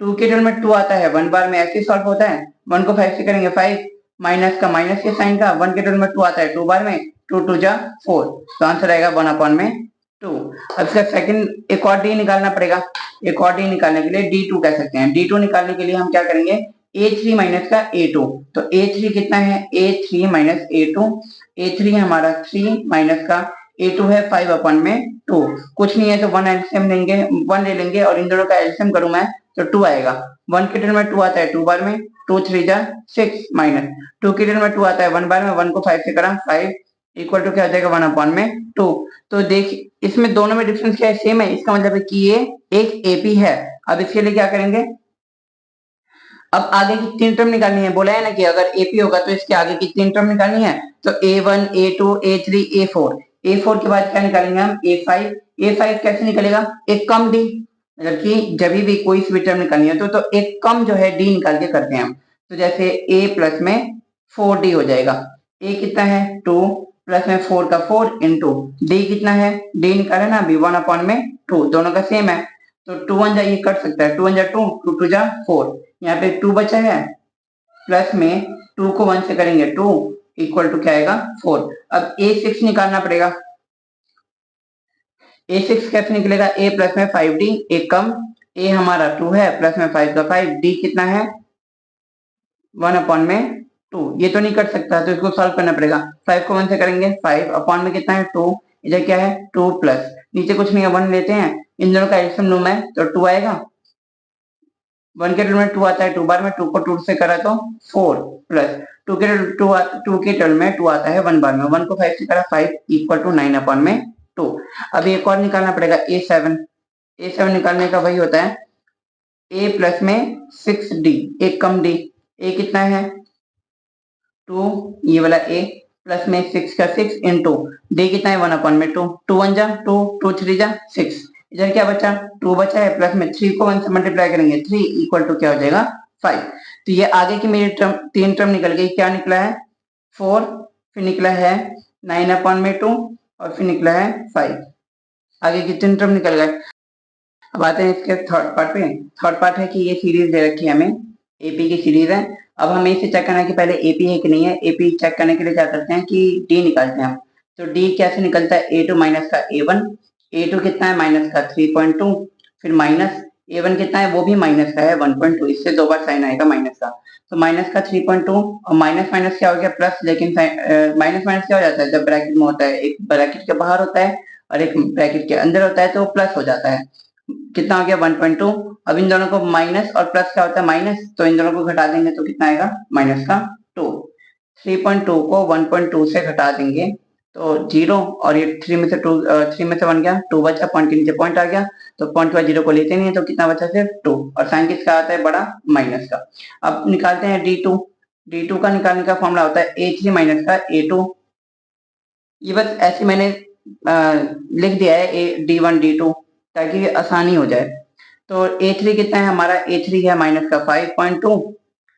Speaker 1: 2 के टर्म में 2 आता है 1 बार में, ऐसे सॉल्व होता है। 1 को 5 से करेंगे 5, माइनस का माइनस के साइन का, 1 के टर्म में 2 आता है 2 बार में, 2 2 जा 4, तो आंसर आएगा 1/2। अब इसका सेकंड एक और डी निकालना पड़ेगा। एक और डी निकालने के लिए D2 कह सकते हैं। D2 निकालने के लिए हम क्या करेंगे, A3 माइनस का A2, तो A3 कितना है A3 माइनस A2। A3 हमारा 3 माइनस का A2 है 5/2, कुछ नहीं है तो 1 एलसीएम लेंगे, 1 ले लेंगे और इन दोनों का एलसीएम करूं मैं तो 2 आएगा। 1 के टर्म में 2 आता है 2 बार में, 2 3 जा 6, माइनस 2 के टर्म में 2 आता है 1 बार में, 1 को 5 से करा 5, इक्वल टू क्या हो जाएगा 1/2। तो देख इसमें दोनों में डिफरेंस क्या है, सेम है, इसका मतलब है कि ये एक एपी है। अब इसके लिए क्या करेंगे, अब आगे की 3 टर्म निकालनी है। बोला है ना कि अगर एपी होगा तो इसके आगे की 3 टर्म निकालनी है। तो A1 A2 A3 A4, A4 के बाद क्या निकालेंगे हम A5। A5 कैसे निकलेगा, एक कम डी, मतलब कि जब भी कोई सी टर्म निकालनी है तो एक कम जो है डी निकाल के करते हैं हम। तो जैसे A प्लस में 4D हो जाएगा। A कितना है 2, प्लस में 4 का 4 इंटू डी कितना है, डी निकाले ना अभी 1/2, दोनों का सेम है, तो 2 1 जा ये कट सकता है, 2 1 जा 2, 2 2 जा 4, यहाँ पे 2 बचा है, प्लस में 2 को 1 से करेंगे 2, इक्वल टू क्या आएगा 4। अब A6 निकालना पड़ेगा। A6 कैसे निकलेगा, A प्लस में 5D, एक कम, A हमारा 2 है, प्लस में 5 का 5, D कितना है 1/2। ये तो नहीं कर सकता तो इसको सॉल्व करना पड़ेगा। 5 को 1 से करेंगे 5, अपॉन में कितना है 2, इधर क्या है 2 प्लस, नीचे कुछ नहीं है 1 लेते हैं, इन दोनों का एलसीएम लूं मैं तो 2 आएगा। 1 के टर्म में 2 आता है 2 बार में, 2 को 2 से करा तो 4, प्लस 2 के टर्म में 2 आता है 1 बार में, 1 को 5 से करा 5, इक्वल टू 9/2। अब एक और निकालना पड़ेगा A7। A7 निकालने का वही होता है A प्लस में 6D, एक कम D, A कितना है 2, ये वाला A, प्लस में 6 का 6 इंटू D कितना है 1/2, 2 1 जा 2, 2 3 जा 6, इधर क्या बचा 2 बचा है, प्लस में 3 को 1 से मल्टीप्लाई करेंगे 3, इक्वल टू क्या हो जाएगा 5। तो ये आगे की मेरी टर्म 3 टर्म निकल गई। क्या निकला है 4, फिर निकला है 9/2 और फिर निकला है 5, आगे की 3 टर्म निकल गए। अब आते हैं इसके थर्ड पार्ट पे। थर्ड पार्ट है कि ये सीरीज दे रखी है हमें, एपी की सीरीज है। अब हमें इसे चेक करना है कि पहले एपी है कि नहीं है। एपी चेक करने के लिए क्या करते हैं कि डी निकालते हैं हम। तो डी कैसे निकलता है, ए टू माइनस का ए वन। ए टू कितना है, माइनस का 3.2, फिर माइनस ए वन कितना है, वो भी माइनस का है 1.2, इससे दो बार साइन आएगा माइनस का। तो माइनस का 3.2 और माइनस माइनस क्या हो गया प्लस, लेकिन माइनस माइनस क्या हो जाता है जब ब्रैकेट में होता है, एक ब्रैकेट के बाहर होता है और एक ब्रैकेट के अंदर होता है तो प्लस हो जाता है। कितना हो गया 1.2। अब इन दोनों को माइनस और प्लस क्या होता है माइनस, तो इन दोनों को घटा देंगे तो कितना आएगा माइनस का 2। 3.2 को 1.2 से घटा देंगे तो 0, और ये 3 में से 2, 3 में से 1 गया, 2 बचा, पॉइंट के नीचे पॉइंट आ गया, तो पॉइंट का 0 को लेते नहीं है तो कितना बचा सिर्फ 2, और साइन किसका आता है बड़ा, माइनस का। अब निकालते हैं D2। D2 का निकालने का फॉर्मूला होता है A3 माइनस का A2। ये बस ऐसे मैंने लिख दिया है D1 D2 ताकि आसानी हो जाए। तो A3 कितना है हमारा, A3 है माइनस का 5.2,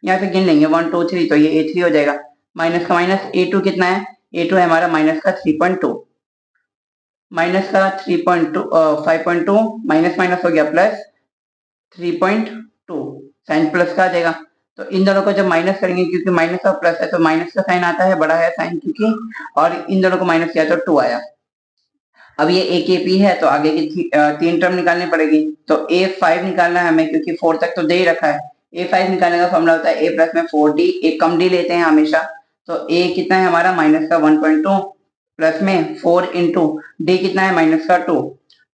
Speaker 1: यहाँ पे गिन लेंगे 1 2 3 तो ये A3 हो जाएगा। माइनस का माइनस A2 कितना है, A2 है हमारा माइनस का 3.2, माइनस का 3.2 5.2 माइनस माइनस हो गया प्लस 3.2, साइन प्लस का आ जाएगा। तो इन दोनों को जब माइनस करेंगे, क्योंकि माइनस और प्लस है तो माइनस का साइन आता है, बड़ा है साइन क्योंकि, और इन दोनों को माइनस किया तो 2 आया। अब ये ए के पी है तो आगे की तीन टर्म निकालनी पड़ेगी। तो A5 निकालना है हमें, क्योंकि 4 तक तो दे ही रखा है। A5 निकालने का फॉर्मूला होता है A प्लस में 4D, एक कम डी लेते हैं हमेशा। तो A कितना है हमारा माइनस का 1.2 प्लस में 4 इंटू डी कितना है माइनस का 2,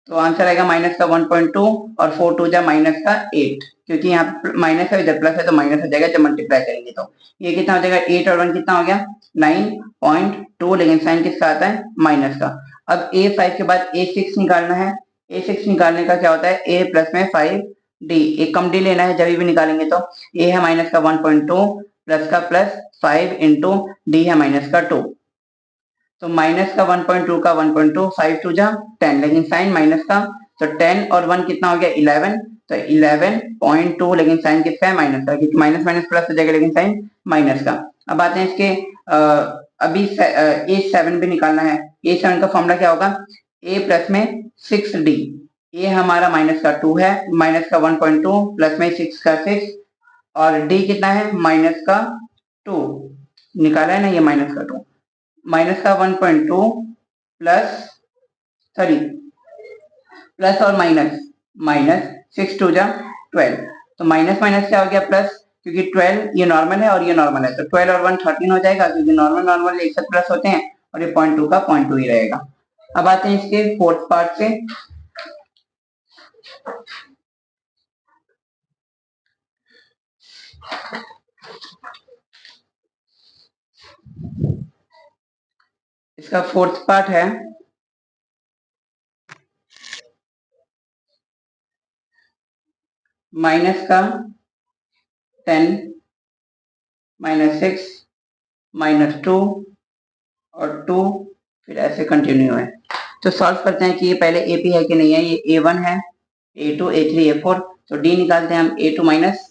Speaker 1: तो आंसर आएगा माइनस का 1.2 और 4 2 जा माइनस का 8, क्योंकि यहाँ माइनस है इधर प्लस है तो माइनस हो जाएगा जब मल्टीप्लाई करेंगे। तो ये कितना हो जाएगा 8 और 1 कितना हो गया 9.2, लेकिन साइन किसका आता है माइनस का। अब A5 के बाद A6 निकालना है। A6 निकालने का क्या होता है A प्लस में 5D, एक कम डी लेना है जब भी निकालेंगे। तो A है माइनस का 1.2 प्लस का प्लस 5 इंटू डी है माइनस का 2, तो माइनस का 1.2 का 1.2, 5 टू जा 10, लेकिन साइन माइनस का, तो 10 और 1 कितना हो गया 11, तो 11.2, लेकिन साइन किसका है माइनस का, क्योंकि माइनस माइनस प्लस हो जाएगा लेकिन साइन माइनस का। अब आते हैं इसके अभी A7 भी निकालना है। A7 का फॉर्मूला क्या होगा, A प्लस में 6D। A हमारा माइनस का 2 है, माइनस का 1.2 प्लस में 6 का 6, और D कितना है माइनस का 2, निकाला है ना ये माइनस का 2, माइनस का 1.2 प्लस, सॉरी प्लस और माइनस, माइनस 6 टू जा 12, तो माइनस माइनस क्या हो गया प्लस, क्योंकि 12 ये नॉर्मल है और ये नॉर्मल है, तो 12 और 1 13 हो जाएगा, क्योंकि नॉर्मल नॉर्मल एक साथ प्लस होते हैं, और ये 0.2 का 0.2 ही रहेगा। अब आते हैं इसके फोर्थ पार्ट से। इसका फोर्थ पार्ट है माइनस का 10 माइनस 6 माइनस 2 और 2, फिर ऐसे कंटिन्यू है। तो सॉल्व करते हैं कि ये पहले AP है कि नहीं है। ये A1 है, A2 A3 A4, तो D निकालते हैं हम A2 माइनस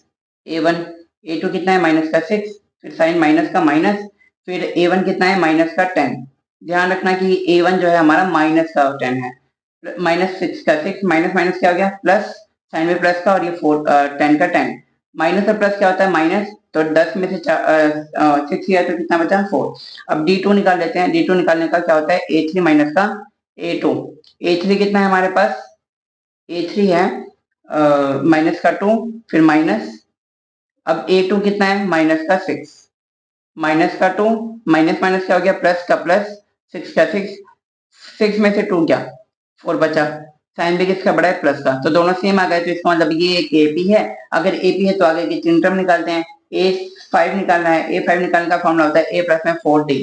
Speaker 1: A1। A2 कितना है माइनस का 6, फिर साइन माइनस का माइनस, फिर A1 कितना है माइनस का 10। ध्यान रखना कि A1 जो है हमारा माइनस का 10 है, माइनस 6 का 6, माइनस माइनस क्या हो गया प्लस, साइन में प्लस का, और ये 10 का 10, माइनस और प्लस क्या होता है माइनस, तो 10 में से 6 किया तो कितना बचा 4। अब D2 निकाल लेते हैं। D2 निकालने का क्या होता है A3 माइनस का A2। A3 कितना है हमारे पास, A3 है माइनस का 2, फिर माइनस, अब A2 कितना है माइनस का 6, माइनस का 2, माइनस माइनस क्या हो गया प्लस का प्लस, 6 का 6, 6 में से 2 क्या 4 बचा, साइन भी किसका बड़ा है प्लस का, तो दोनों सेम आ गए, तो इसका मतलब ये एक AP है। अगर AP है तो आगे की तीन टर्म निकालते हैं। A5 निकालना है। A5 निकालने का फॉर्मूला होता है A प्लस में 4D।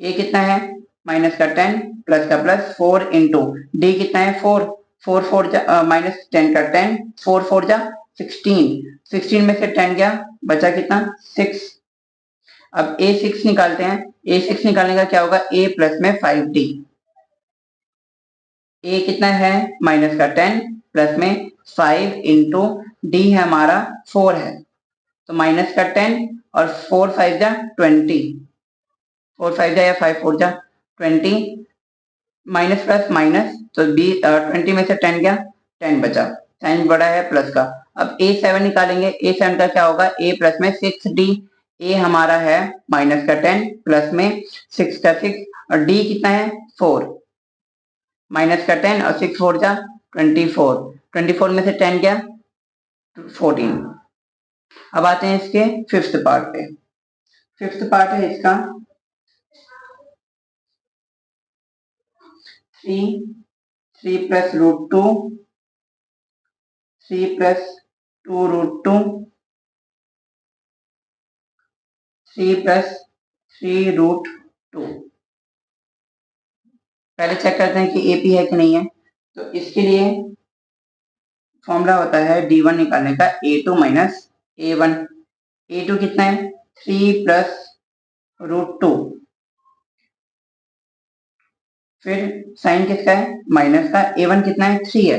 Speaker 1: A कितना है माइनस का 10 प्लस का प्लस 4 इंटू D कितना है 4, 4 4 माइनस 10 का 10, 4 4 जा 16, 16 में से 10 गया, बचा कितना 6। अब A6 निकालते हैं। A6 निकालने का क्या होगा A प्लस में 5D। A कितना है माइनस का 10 प्लस में 5 इंटू डी है हमारा 4 है, तो माइनस का 10 और 4 5 जा 20, 4 5 जा या 5 4 जा 20, माइनस प्लस माइनस, तो 20 में से 10 गया 10 बचा, साइन बड़ा है प्लस का। अब A7 निकालेंगे, A7 का क्या होगा, A प्लस में 6D, A हमारा है माइनस का 10 प्लस में 6 का 6 और D कितना है 4, माइनस का 10 और 6 4 जा 24, 24 में से 10 गया 14। अब आते हैं इसके फिफ्थ पार्ट पे। फिफ्थ पार्ट है इसका 3 plus root 2, 3 plus 2 root 2, 3 plus 3 root 2। पहले चेक करते हैं कि AP है कि नहीं है। तो इसके लिए फॉर्मूला होता है D1 निकालने का A2 माइनस A1। A2 कितना है 3 प्लस रूट 2, फिर साइन किसका है माइनस का, A1 कितना है 3 है,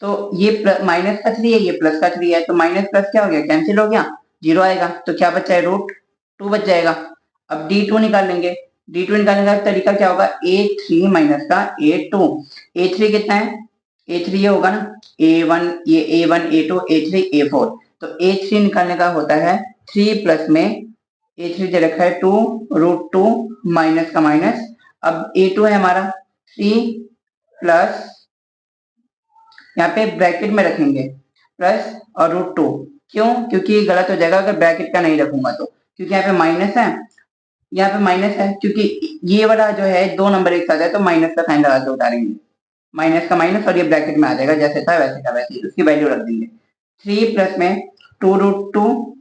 Speaker 1: तो ये माइनस का 3 है, ये प्लस का 3 है, तो माइनस प्लस क्या हो गया कैंसिल हो गया, 0 आएगा, तो क्या बचा है रूट 2 बच जाएगा। अब D2 निकाल लेंगे, D2 निकालने का तरीका क्या होगा, A3 माइनस का A2। A3 कितना है, A3 ये होगा ना A1, ये A1 A2 A3 A4, तो A3 निकालने का होता है 3 प्लस में A3 दे रखा है 2 रूट 2 माइनस का माइनस। अब A2 है हमारा 3 प्लस, यहाँ पे ब्रैकेट में रखेंगे प्लस और रूट 2, क्यों, क्योंकि ये गलत हो जाएगा अगर ब्रैकेट का नहीं रखूंगा तो, क्योंकि यहाँ पे माइनस है, यहाँ पे माइनस है, क्योंकि ये वाला जो है 2 नंबर एक साथ है तो माइनस का साइन लगा के उतारेंगे, माइनस का माइनस और ये ब्रैकेट में आ जाएगा, जैसे था वैसे का वैसे ही उसकी वैल्यू रख देंगे। 3 प्लस में 2 रूट 2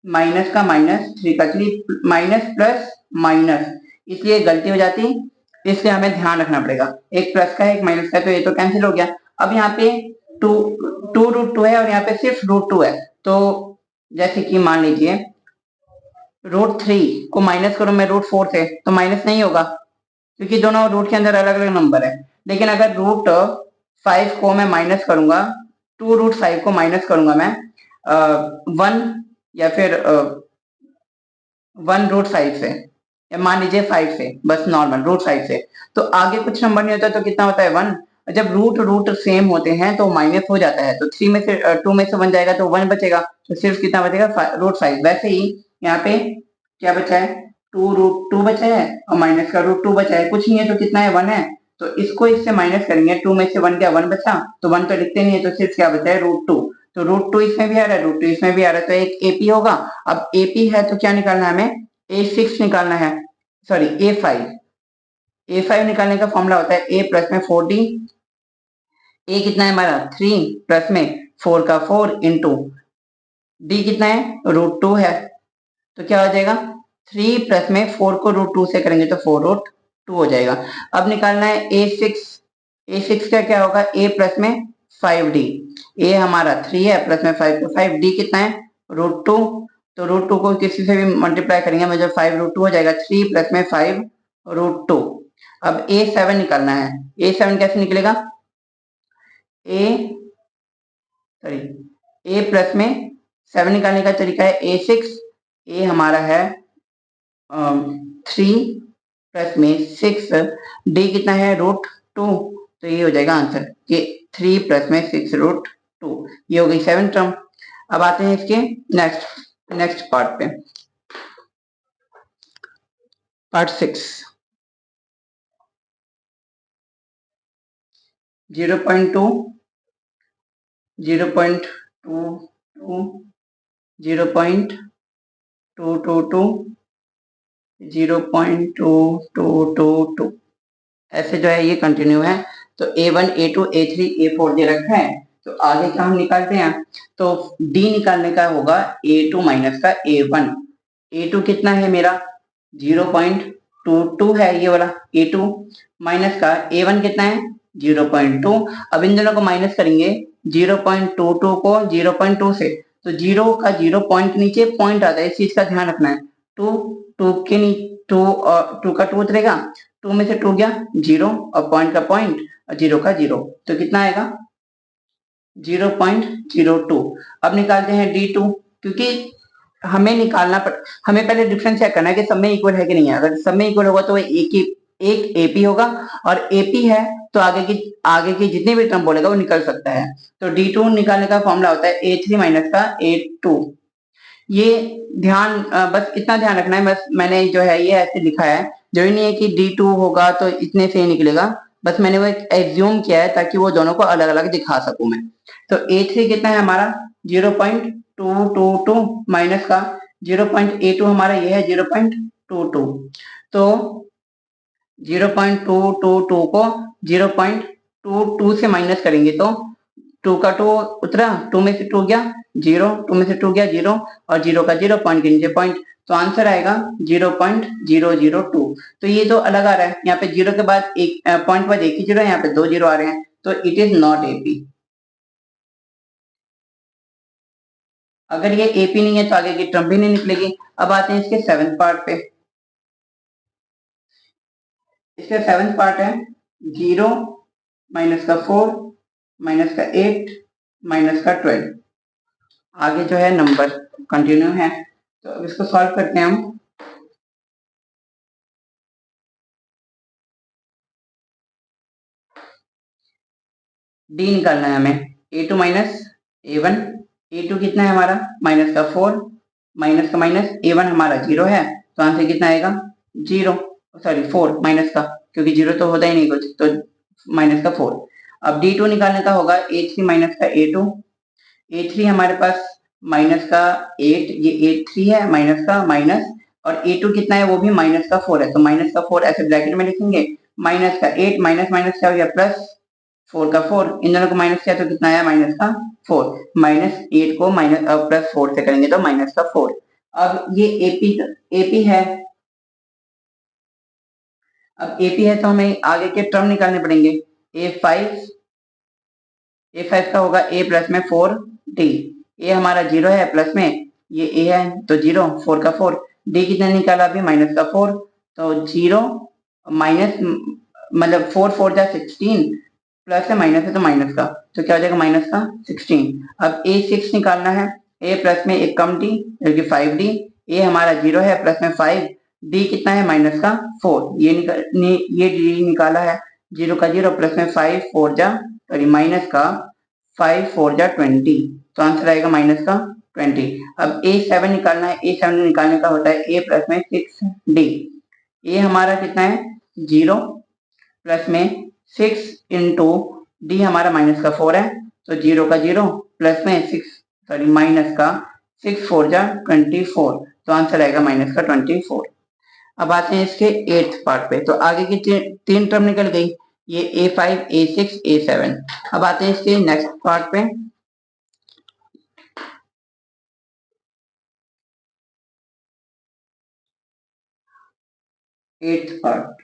Speaker 1: माइनस का माइनस, 3 का 3 माइनस प्लस माइनस, इसलिए गलती हो जाती, इसलिए हमें ध्यान रखना पड़ेगा, एक प्लस का है एक माइनस का है, तो ये तो कैंसिल हो गया। अब यहाँ पे 2 रूट 2 है और यहाँ पे सिर्फ रूट 2 है, तो जैसे कि मान लीजिए रूट 3 को माइनस करो मैं रूट 4 से, तो माइनस नहीं होगा क्योंकि दोनों रूट के अंदर अलग अलग नंबर है। लेकिन अगर रूट 5 को मैं माइनस करूंगा, 2 रूट 5 को माइनस करूंगा मैं 1 या फिर 1 रूट 5 से, या मान लीजिए 5 से, बस नॉर्मल रूट 5 से, तो आगे कुछ नंबर नहीं होता तो कितना होता है 1। जब रूट रूट सेम होते हैं तो माइनस हो जाता है, तो 3 में से 2 में से 1 जाएगा तो 1 बचेगा, तो सिर्फ कितना बचेगा रूट 5। वैसे ही यहाँ पे क्या बचा है 2 रूट 2 बचा है और माइनस का रूट 2 बचा है, कुछ नहीं है तो कितना है 1 है, तो इसको इससे माइनस करेंगे, 2 में से 1 क्या 1 बचा, तो 1 तो लिखते नहीं है, तो सिर्फ क्या बचा है रूट 2, तो रूट 2 इसमें भी आ रहा है रूट 2 इसमें भी आ रहा है, तो एक AP होगा। अब AP है तो क्या निकालना है हमें, A6 निकालना है, सॉरी A5। A5 निकालने का फॉर्मूला होता है A प्लस में 4D, A कितना है हमारा 3 प्लस में 4 का 4 इंटू D कितना है रूट 2 है, तो क्या हो जाएगा 3 प्लस में 4 को रूट 2 से करेंगे तो 4 रूट 2 हो जाएगा। अब निकालना है A6, A6 का क्या होगा A प्लस में 5D, A हमारा 3 है प्लस में 5 तो 5D कितना है रूट 2, तो रूट 2 को किसी से भी मल्टीप्लाई करेंगे मतलब 5 रूट 2 हो जाएगा, 3 प्लस में 5 रूट 2। अब A7 निकालना है, A7 कैसे निकलेगा, A सॉरी A प्लस में 7 निकालने का तरीका है A6, A हमारा है 3 प्लस में 6, D कितना है रूट 2, तो ये हो जाएगा आंसर कि 3 प्लस में 6 रूट 2, ये हो गई 7 टर्म। अब आते हैं इसके नेक्स्ट पार्ट पे, पार्ट 6। 0.2 0.22 0.222 0.2222 ऐसे जो है ये कंटिन्यू है, तो A1 A2 A3 A4 दे रखा है, तो आगे का हम निकालते हैं, तो D निकालने का होगा A2 माइनस का A1। A2 कितना है मेरा 0.22 है ये वाला A2, माइनस का A1 कितना है 0.2। अब इन दोनों को माइनस करेंगे 0.22 को 0.2 से, तो 0 का 0 पॉइंट के नीचे पॉइंट आता है, इस चीज का ध्यान रखना है। 2 2 के नीचे 2 और 2 का 2 उतरेगा, 2 में से 2 गया 0 और पॉइंट का पॉइंट और 0 का 0, तो कितना आएगा 0.02। अब निकालते हैं D2, क्योंकि हमें निकालना हमें पहले डिफरेंस चेक करना है कि सब में इक्वल है कि नहीं है, अगर सब में इक्वल होगा तो एक ही एक एपी होगा और एपी है तो आगे की जितनी भी टर्म बोलेगा वो निकल सकता है। तो D2 निकालने का फॉर्मूला होता है A3 माइनस का A2। ये बस इतना ध्यान रखना है, बस मैंने जो है ये ऐसे लिखा है, जो ही नहीं है कि D2 होगा तो इतने से ही निकलेगा, बस मैंने वो एक एज्यूम किया है ताकि वो दोनों को अलग अलग दिखा सकूं मैं। तो A3 कितना है हमारा 0.222 माइनस का 0.A2 हमारा ये है 0.22। तो 0.222 को 0.22 से माइनस करेंगे तो 2 का 2 उतरा, 2 में से 2 गया 0, 2 में से 2 गया 0 और 0 का 0 पॉइंट के नीचे पॉइंट, तो आंसर आएगा 0.002। तो ये तो अलग आ रहा है, यहाँ पे 0 के बाद एक पॉइंट बाद एक ही 0 है, यहाँ पे 2 0 आ रहे हैं, तो इट इज नॉट एपी। अगर ये एपी नहीं है तो आगे की टर्म भी नहीं निकलेगी। अब आते हैं इसके सेवंथ पार्ट पे। इसका सेवंथ पार्ट है 0 माइनस का 4 माइनस का 8 माइनस का 12। आगे जो है नंबर कंटिन्यू है, तो अब इसको सॉल्व करते हैं हम। डी निकालना है हमें, A2 माइनस A1। A2 कितना है हमारा माइनस का 4 माइनस का माइनस A1 हमारा 0 है, तो आंसर कितना आएगा 0, सॉरी 4 माइनस का, क्योंकि 0 तो होता ही नहीं कुछ, तो माइनस का 4। अब D2 निकालने का होगा A3 माइनस का A2। A3 हमारे पास माइनस का 8, ये A3 है माइनस का माइनस, और A2 कितना है वो भी माइनस का 4 है, तो माइनस का 4 ऐसे ब्रैकेट में लिखेंगे, माइनस का 8 माइनस माइनस क्या हो गया प्लस 4 का 4, इन दोनों को माइनस किया तो कितना आया माइनस का 4, माइनस 8 को माइनस प्लस 4 से करेंगे तो माइनस का 4। अब ये एपी है, अब एपी है तो हमें आगे के टर्म निकालने पड़ेंगे। ए5 का होगा a प्लस में 4d, ए हमारा 0 है प्लस में ये a है तो 0, 4 का 4, d कितना निकाला अभी माइनस का 4, तो 0 माइनस मतलब 4 4 जा 16, प्लस है माइनस है तो माइनस का, तो क्या हो जाएगा माइनस का 16। अब A6 निकालना है, a प्लस में एक कम d जो कि 5d, a हमारा 0 है प्लस में 5, d कितना है माइनस का 4, ये d निकाला है, 0 का 0 प्लस में 5 4 जा सॉरी माइनस का 5 4 जा 20, तो आंसर आएगा माइनस का 20। अब A7 निकालना है, A7 निकालने का होता है a प्लस में 6d, a हमारा कितना है 0 प्लस में 6 इंटू डी हमारा माइनस का 4 है, तो 0 का 0 प्लस में 6 सॉरी माइनस का 6 4 जा 24, तो आंसर आएगा माइनस का 24। अब आते हैं इसके 8th पार्ट पे, तो आगे की तीन टर्म निकल गई, ये A5 A6 A7। अब आते हैं इसके नेक्स्ट पार्ट पे। एट्थ पार्ट,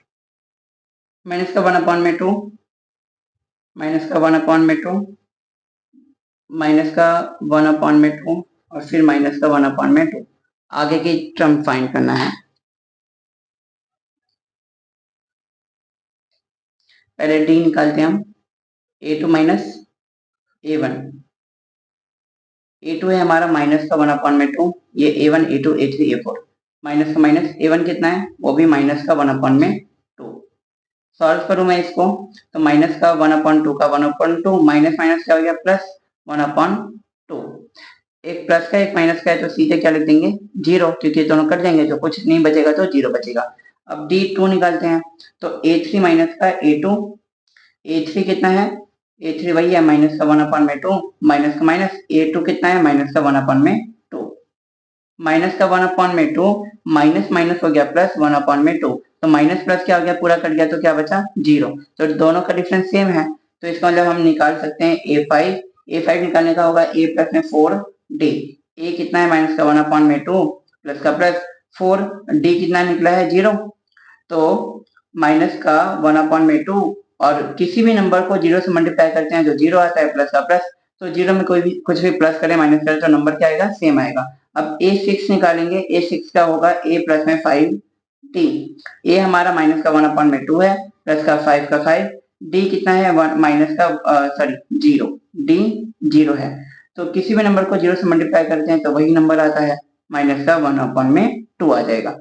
Speaker 1: माइनस का 1 अपॉन में 2 माइनस का 1 अपॉन में 2 माइनस का 1 अपॉन में 2 और फिर माइनस का 1 अपॉन में 2, आगे की टर्म फाइंड करना है। पहले डी निकालते हैं हम, A2 माइनस A1, A2 है हमारा माइनस का 1 अपॉन में 2, ये A1 A2 A3 A4, minus का माइनस A1 कितना है वो भी माइनस का 1 अपॉन में 2। सॉल्व करूं मैं इसको, तो माइनस का 1 अपॉन 2 का 1 अपॉन 2, माइनस माइनस क्या हो गया प्लस 1 अपॉन 2, एक प्लस का एक माइनस का है तो सीधे क्या लिख देंगे 0, क्योंकि दोनों कट जाएंगे तो कुछ नहीं बचेगा तो 0 बचेगा। अब D2 निकालते हैं, तो A3 माइनस का A2, A3 कितना है A3 वही है माइनस का 1 अपॉन में 2, माइनस का माइनस A2 कितना है माइनस का 1 अपॉन में 2, माइनस का 1 अपॉन में 2, माइनस माइनस हो गया प्लस 1 अपॉन में 2, तो माइनस प्लस क्या हो गया पूरा कट गया तो क्या बचा 0, तो दोनों का डिफरेंस सेम है, तो इसका मतलब हम निकाल सकते हैं A5 निकालने का होगा a प्लस में 4d, a कितना है माइनस का 1 अपॉन में 2 प्लस का प्लस 4, d कितना निकला है 0, तो माइनस का 1 अपॉन में 2 और किसी भी नंबर को 0 से मल्टीप्लाई करते हैं जो 0 आता है प्लस का प्लस, तो 0 में कोई भी कुछ भी प्लस करें माइनस करें तो नंबर क्या आएगा सेम आएगा। अब A6 निकालेंगे, A6 का होगा a प्लस में 5d, a हमारा माइनस का 1 अपॉन में 2 है प्लस का 5 का 5, d कितना है माइनस का सॉरी 0, d 0 है, तो किसी भी नंबर को 0 से मल्टीप्लाई करते हैं तो वही नंबर आता है, माइनस का 1 अपॉन में 2 आ जाएगा।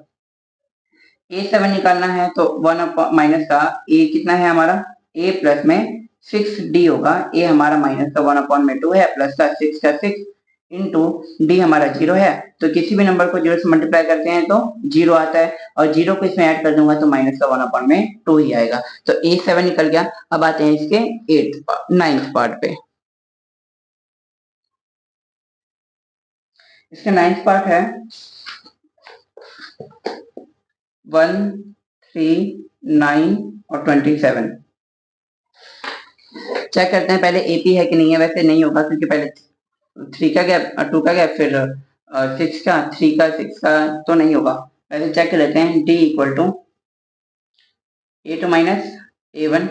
Speaker 1: A7 निकालना है तो 1 माइनस का A कितना है हमारा, A प्लस में 6D होगा, A हमारा माइनस का 1 अपॉन में 2 है, प्लस का 6 इंटू D हमारा 0 है, तो किसी भी नंबर को 0 से मल्टीप्लाई करते हैं तो 0 आता है, और 0 को इसमें ऐड कर दूंगा तो माइनस का 1 अपॉन में 2 ही आएगा, तो A7 निकल गया। अब आते हैं इसके 9th पार्ट पे। इसका 9th पार्ट है 1, 3, 9 और 27। चेक करते हैं पहले एपी है कि नहीं है, वैसे नहीं होगा क्योंकि पहले 3 का गैप, 2 का गैप, फिर 6 का, 3 का, 6 का, तो नहीं होगा। पहले चेक कर लेते हैं। D equal to A2 minus A1,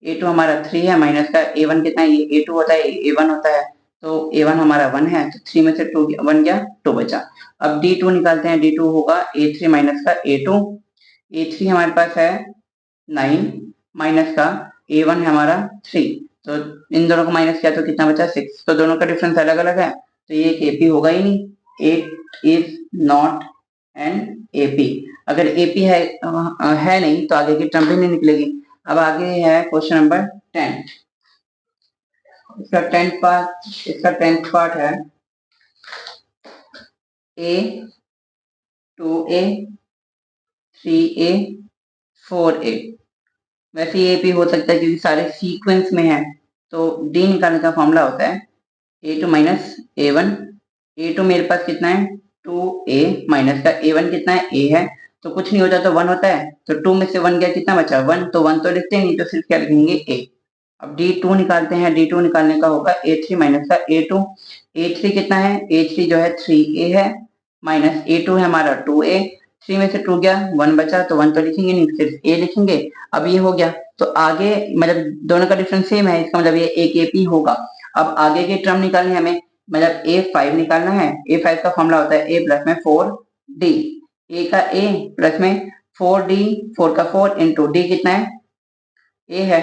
Speaker 1: A2 हमारा 3 है, माइनस का A1 कितना है, ये A2 होता है, A1 होता है, तो A1 हमारा 1 है, तो 3 में से 2 1 गया, 2 बचा। अब D2 निकालते हैं। D2 होगा A3 माइनस का A2, A3 हमारे पास है 9, माइनस का A1 है हमारा 3, तो इन दोनों को माइनस किया तो कितना बचा, 6, तो दोनों का डिफरेंस अलग अलग है, तो ये एक एपी होगा ही नहीं। 8 इज नॉट एन एपी। अगर एपी है नहीं तो आगे की टर्म भी नहीं निकलेगी। अब आगे है क्वेश्चन नंबर 10। इसका टेंथ पार्ट है ए, 2A, 3A, 4A। वैसे ये भी हो सकता है क्योंकि सारे सीक्वेंस में है, तो डी निकालने का फॉर्मूला होता है A2 माइनस A1। A2 मेरे पास कितना है, 2A, माइनस का A1 कितना है, A है, तो कुछ नहीं होता तो 1 होता है, तो 2 में से 1 गया, कितना बचा 1, तो 1 तो लिखते नहीं, तो सिर्फ क्या लिखेंगे A। अब D2 निकालते हैं। D2 निकालने का होगा A3 माइनस का A2। A3 कितना है, A3 जो है 3A है, माइनस A2 है हमारा 2A, 3 में से 2 गया, 1 बचा, तो 1 तो लिखेंगे नहीं, सिर्फ A लिखेंगे। अब ये हो गया, तो आगे मतलब दोनों का डिफरेंस सेम है, इसका मतलब ये एक AP होगा। अब आगे की टर्म निकालनी है हमें, मतलब A5 निकालना है। A5 का फॉर्मूला होता है A प्लस में 4D, A का A प्लस में 4D, 4 का 4 इंटू D कितना है, A है,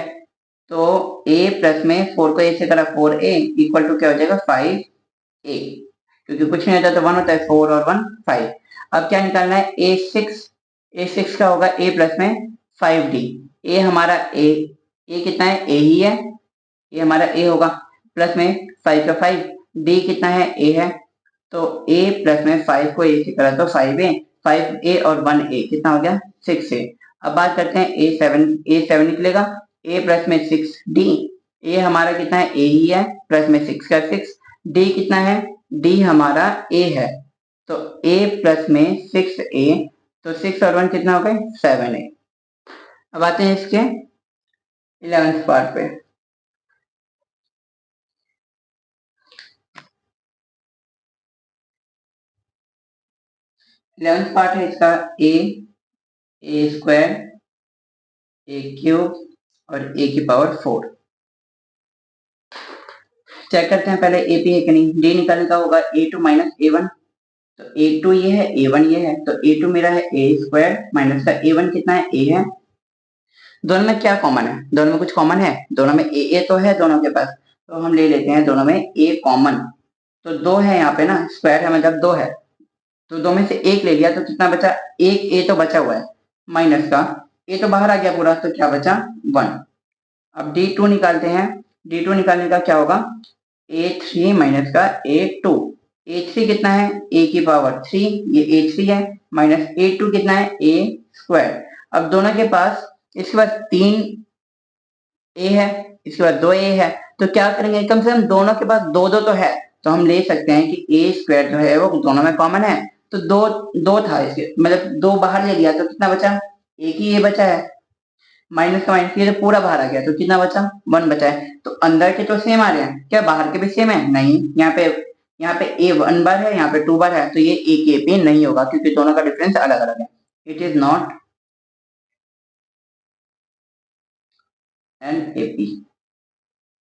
Speaker 1: तो A प्लस में 4 को A से करा 4A इक्वल टू क्या हो जाएगा 5A, क्योंकि कुछ नहीं होता तो 1 होता है, 4 और 1 5। अब क्या निकालना है, A6 का होगा A प्लस में 5D। A हमारा A कितना है, A ही है, ये हमारा A होगा, प्लस में 5 का 5, D कितना है, A है, तो A प्लस में 5 को A से करा तो 5A, 5A और 1A कितना हो गया 6A। अब बात करते हैं A7 निकलेगा, A प्लस में 6D, A हमारा कितना है, A ही है, प्लस में 6 का 6, D कितना है, D हमारा A है, तो A प्लस में 6A, तो 6 और 1 कितना हो गए 7A। अब आते हैं इसके 11th पार्ट पे। 11th पार्ट है इसका A स्क्वायर, A क्यूब और A की पावर 4। चेक करते हैं पहले AP है कि नहीं। D निकालने का होगा A2 माइनस A1, तो A2 ये है, A1 ये है, तो A2 मेरा है A स्क्वायर, माइनस का A1 कितना है, A है। दोनों में क्या कॉमन है, दोनों में कुछ कॉमन है, दोनों में A तो है दोनों के पास, तो हम ले लेते हैं दोनों में A कॉमन, तो 2 है यहाँ पे ना, स्क्वायर है मतलब 2 है, तो 2 में से 1 ले लिया तो कितना बचा, एक A तो बचा हुआ है, माइनस का A तो बाहर आ गया पूरा, तो क्या बचा 1। अब D2 निकालते हैं। D2 निकालने का क्या होगा, A3 माइनस का A2, A3 कितना है, A की पावर 3, ये A3 है, माइनस A2 कितना है, A स्क्वायर। अब दोनों के पास इसके बाद 3 A है, इसके बाद 2 A है, तो क्या करेंगे, कम से कम दोनों के पास 2 2 तो है, तो हम ले सकते हैं कि A स्क्वायर जो है वो दोनों में कॉमन है, तो 2 2 था इसके, मतलब 2 बाहर ले लिया तो कितना बचा, एक ही A बचा है, माइनस का माइनस ये तो पूरा बाहर आ गया, तो कितना बचा 1 बचा है। तो अंदर के तो सेम आ रहे हैं, क्या बाहर के भी सेम है, नहीं, यहाँ पे A 1 बार है, यहाँ पे 2 बार है, तो ये एक AP नहीं होगा क्योंकि दोनों का डिफरेंस अलग अलग है। It is not an AP,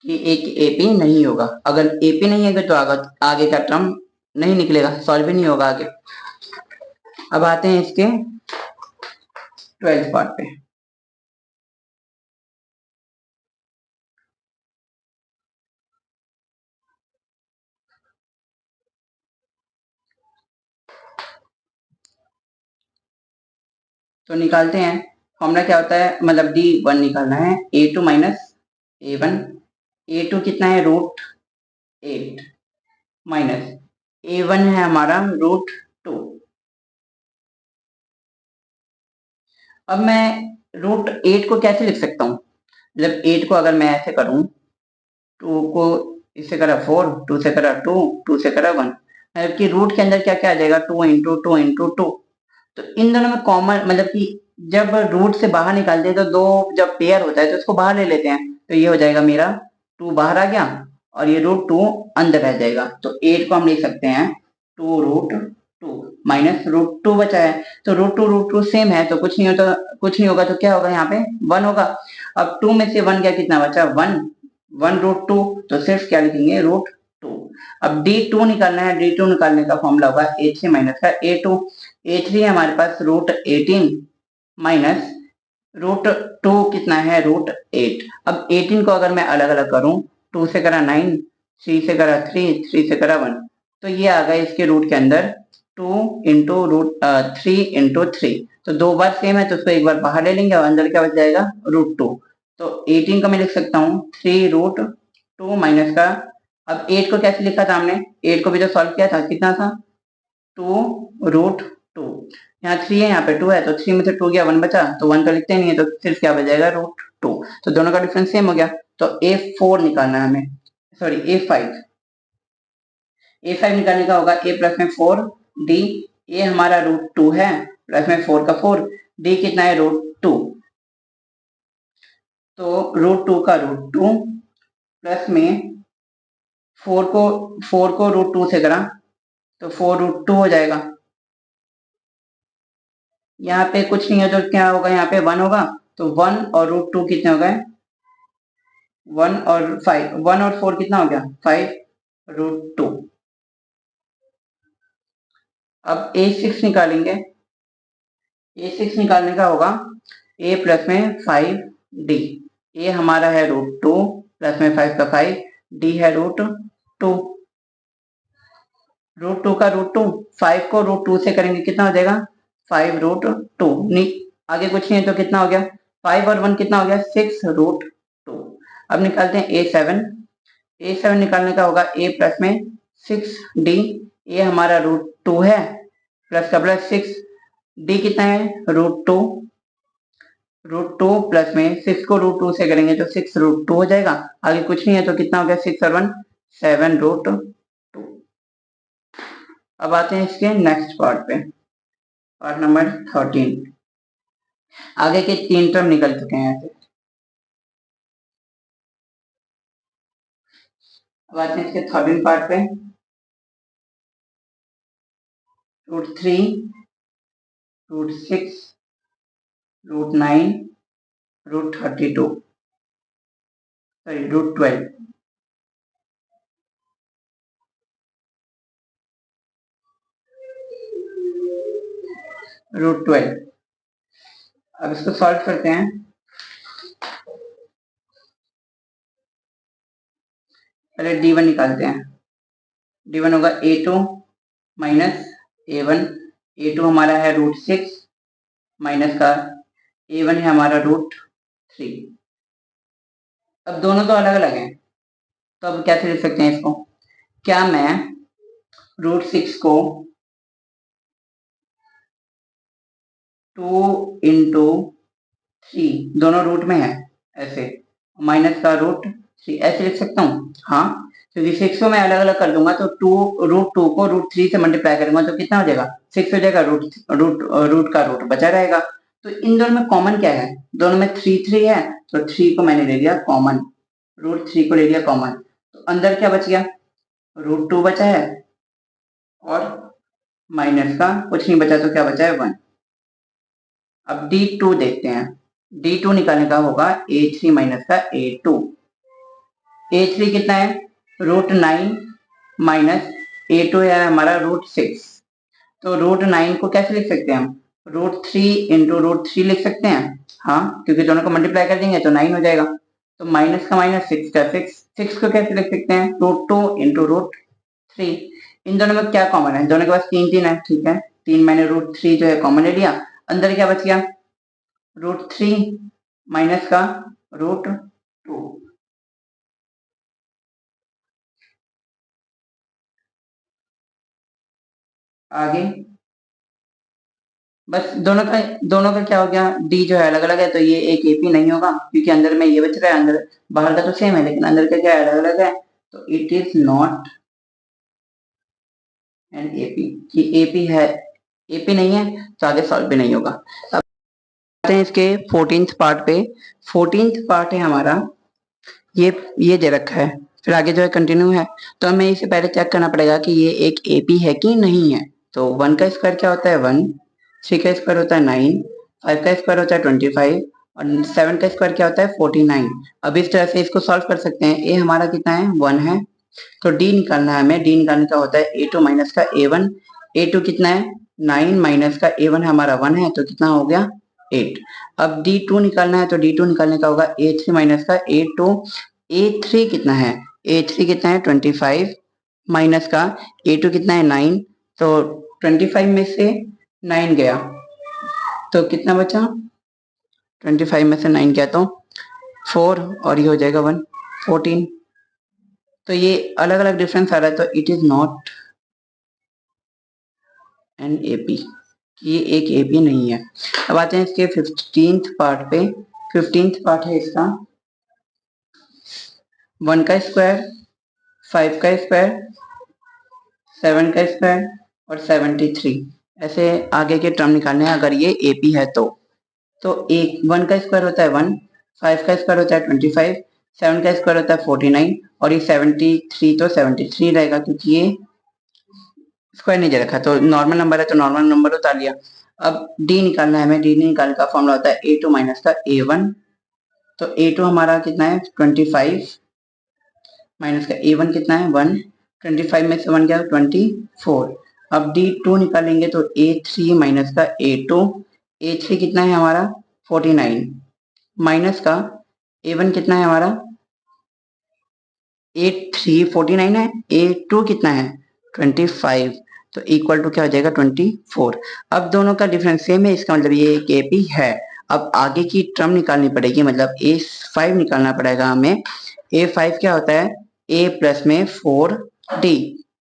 Speaker 1: ये एक AP नहीं होगा। अगर AP नहीं है तो आगे का टर्म नहीं निकलेगा, सॉल्व ही नहीं होगा आगे। अब आते हैं इसके 12th पार्ट पे। तो निकालते हैं। फॉर्मूला क्या होता है, मतलब D1 निकालना है, A2 माइनस A1। A2 कितना है, √8 माइनस A1 है हमारा √2। अब मैं √8 को कैसे लिख सकता हूँ, मतलब 8 को अगर मैं ऐसे करूँ, 2 को इससे करा 4, 2 से करा 2, 2 से करा 1, मतलब कि रूट के अंदर क्या क्या आ जाएगा, 2 इंटू 2 इंटू 2। तो इन दोनों में कॉमन, मतलब कि जब रूट से बाहर निकालते हैं तो दो जब पेयर होता है तो उसको बाहर ले लेते हैं, तो ये हो जाएगा मेरा 2 बाहर आ गया और ये √2 अंदर रह जाएगा। तो 8 को हम लिख सकते हैं 2√2 माइनस √2 बचा है, तो √2 सेम है तो कुछ नहीं होता, कुछ नहीं होगा, तो क्या होगा यहाँ पे 1 होगा। अब 2 में से 1 गया, कितना बचा 1, 1√2, तो सिर्फ क्या लिखेंगे √2। अब D2 निकालना है, D2 निकालने का फॉर्मूला होगा A3 माइनस का A2। A3 है हमारे पास √18 माइनस √2 कितना है √8। अब 18 को अगर मैं अलग अलग करूं, 2 से करा 9, 3 से करा 3, 3 से करा 1, तो ये आ गया इसके रूट के अंदर 2 इंटू √3 इंटू 3। तो दो बार सेम है तो उसको एक बार बाहर ले लेंगे और अंदर क्या बच जाएगा √2। तो 18 का मैं लिख सकता हूँ 3√2 माइनस का, अब 8 को कैसे लिखा था हमने, 8 को भी तो सॉल्व किया था, कितना था 2√2। यहाँ 3 है, यहाँ पे 2 है, तो 3 में से 2 गया, 1 बचा, तो 1 तो लिखते नहीं है, तो सिर्फ क्या बच जाएगा √2। तो दोनों का डिफरेंस सेम हो गया। तो A4 निकालना है हमें, सॉरी A5। A5 निकालने का होगा A प्लस में 4D। A हमारा √2 है, प्लस में 4 का 4, D कितना है √2, तो √2 का √2 प्लस में 4 को √2 से करा तो 4√2 हो जाएगा। यहाँ पे कुछ नहीं है तो क्या होगा, यहाँ पे 1 होगा, तो 1 और √2 कितने हो गए, 1 और 5, 1 और 4 कितना हो गया 5√2। अब A6 निकालेंगे। A6 निकालने का होगा A प्लस में 5D। A हमारा है √2 प्लस में 5 का 5, D है √2। √2 का √2, 5 को √2 से करेंगे कितना हो जाएगा 5√2। नहीं, आगे कुछ नहीं है तो कितना हो गया 5 और 1 कितना हो गया 6√2। अब निकालते हैं A7 निकालने का होगा A प्लस में 6D। A हमारा √2 है, प्लस का प्लस 6, D कितना है √2, √2 प्लस में 6 को √2 से करेंगे तो 6√2 हो जाएगा। आगे कुछ नहीं है तो कितना हो गया 6 और 1 7√2। अब आते हैं इसके नेक्स्ट पार्ट पे, पार्ट नंबर 13। आगे के 3 टर्म निकल चुके हैं ऐसे। अब आते हैं इसके 13 पार्ट पे, √3, √6, √9, √32, सॉरी √12। √12। अब इसको सॉल्व करते हैं। पहले D1 निकालते हैं। D1 होगा A2 माइनस A1। A2 हमारा है √6 माइनस का A1 है हमारा √3। अब दोनों तो अलग अलग हैं, तो अब कैसे लिख सकते हैं इसको, क्या मैं √6 को 2 इंटू 3, दोनों रूट में है ऐसे, माइनस का √3 ऐसे लिख सकता हूँ। हाँ, क्योंकि 6 को मैं अलग अलग कर दूंगा तो √2 को √3 से मल्टीप्लाई करूंगा तो कितना हो जाएगा 6 हो जाएगा, रूट का रूट बचा रहेगा। तो इन दोनों में कॉमन क्या है, दोनों में 3 है, तो 3 को मैंने ले लिया कॉमन, √3 को ले लिया कॉमन, तो अंदर क्या बच गया √2 बचा है और माइनस का कुछ नहीं बचा, तो क्या बचा है 1। अब D2 देखते हैं। D2 निकालने का होगा A3 माइनस का A2। A3 कितना है √9 माइनस A2 है हमारा √6। तो √9 को कैसे लिख सकते हैं हम, √3 इंटू √3 लिख सकते हैं। हाँ, क्योंकि दोनों को मल्टीप्लाई कर देंगे तो 9 हो जाएगा। तो माइनस का माइनस 6 का 6 को कैसे लिख सकते हैं √2 इंटू √3। इन दोनों में क्या कॉमन है, दोनों के पास 3 है, ठीक है, 3 मैंने √3 जो है कॉमन ले लिया। अंदर क्या बच गया, √3 माइनस का √2। आगे बस दोनों का क्या हो गया, डी जो है अलग अलग है तो ये एक एपी नहीं होगा क्योंकि अंदर में ये बच रहा है, अंदर बाहर का तो सेम है लेकिन अंदर का क्या है, अलग अलग है, तो it is not an AP. कि एपी है, एपी नहीं है तो आगे सॉल्व भी नहीं होगा। अब आते हैं इसके 14th पार्ट पे। 14th पार्ट है हमारा, ये दे रखा है, फिर आगे जो है कंटिन्यू है, तो हमें इससे पहले चेक करना पड़ेगा कि ये एक एपी है कि नहीं है। तो 1 का स्क्वायर क्या होता है 1, 3 का स्क्वायर होता है 9, 5 का स्क्वायर होता है 25 और 7 का स्क्वायर क्या होता है 49। अब इस तरह से इसको सॉल्व कर सकते हैं। ए हमारा कितना है 1 है, तो डी निकालना है हमें। डी निकालने का होता है A2 माइनस का A1। A2 कितना है 9 माइनस का A1 हमारा 1 है तो कितना हो गया 8। अब D2 निकालना है तो D2 निकालने का होगा A3 माइनस का A2। A3 कितना है, A3 कितना है 25 माइनस का A2 कितना है 9, तो 25 में से 9 गया तो कितना बचा, 25 में से 9 गया तो 4 और ये हो जाएगा 1, 14। तो ये अलग अलग डिफरेंस आ रहा है तो it is not an AP, ये एक एपी नहीं है। अब आते हैं इसके 15th पार्ट पे। 15th पार्ट है इसका 1 का स्क्वायर, 5 का स्क्वायर, 7 का स्क्वायर और 73। ऐसे आगे के टर्म निकालने हैं अगर ये एपी है तो एक 1 का स्क्वायर होता है 1, 5 का स्क्वायर होता है 25, 7 का स्क्वायर होता है 49 और ये 73 तो 73 रहेगा क्योंकि ये स्क्वायर नहीं दे रखा, तो नॉर्मल नंबर है तो नॉर्मल नंबर उतार लिया। अब डी निकालना है हमें, डी निकालने का फॉर्मूला होता है A2 माइनस का A1। तो A2 हमारा कितना है 25 माइनस का A1 कितना है 1, 25 में से 1 गया 24। अब D2 निकालेंगे तो A3 माइनस का A2, A3 कितना है हमारा 49 माइनस का A1 कितना है हमारा A3 49 है, A2 कितना है 25 तो इक्वल टू क्या हो जाएगा 24। अब दोनों का डिफरेंस सेम है, इसका मतलब ये एक एपी है। अब आगे की टर्म निकालनी पड़ेगी, मतलब A5 निकालना पड़ेगा हमें। A5 क्या होता है A प्लस में 4D।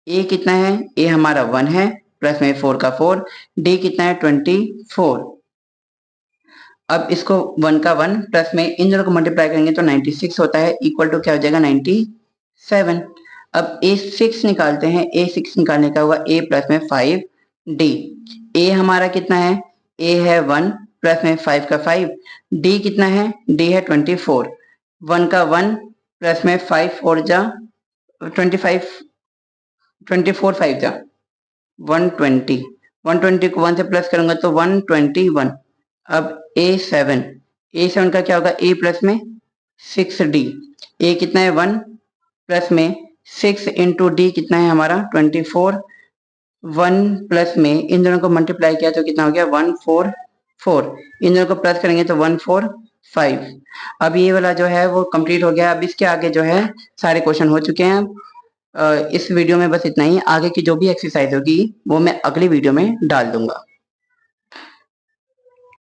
Speaker 1: A कितना है, A हमारा 1 है, प्लस में 4 का 4, D कितना है 24। अब इसको 1 का 1 प्लस में इन दोनों को मल्टीप्लाई करेंगे तो 96 होता है, इक्वल टू क्या हो जाएगा 97। अब A6 निकालते हैं, A6 निकालने का होगा A प्लस में 5D। A हमारा कितना है, A है 1 प्लस में 5 का 5, D कितना है, D है 24, 1 का 1 प्लस में 5 4 जा 25, 24 5 जा 120, 120 को 1 से प्लस करूंगा तो 121। अब A7 का क्या होगा A प्लस में 6D। A कितना है 1 प्लस में 6 इंटू डी कितना है हमारा 24, 1 प्लस में इन दोनों को मल्टीप्लाई किया तो कितना हो गया 144, इन दोनों को प्लस करेंगे तो 145। अब ये वाला जो है वो कंप्लीट हो गया। अब इसके आगे जो है सारे क्वेश्चन हो चुके हैं। इस वीडियो में बस इतना ही, आगे की जो भी एक्सरसाइज होगी वो मैं अगली वीडियो में डाल दूंगा।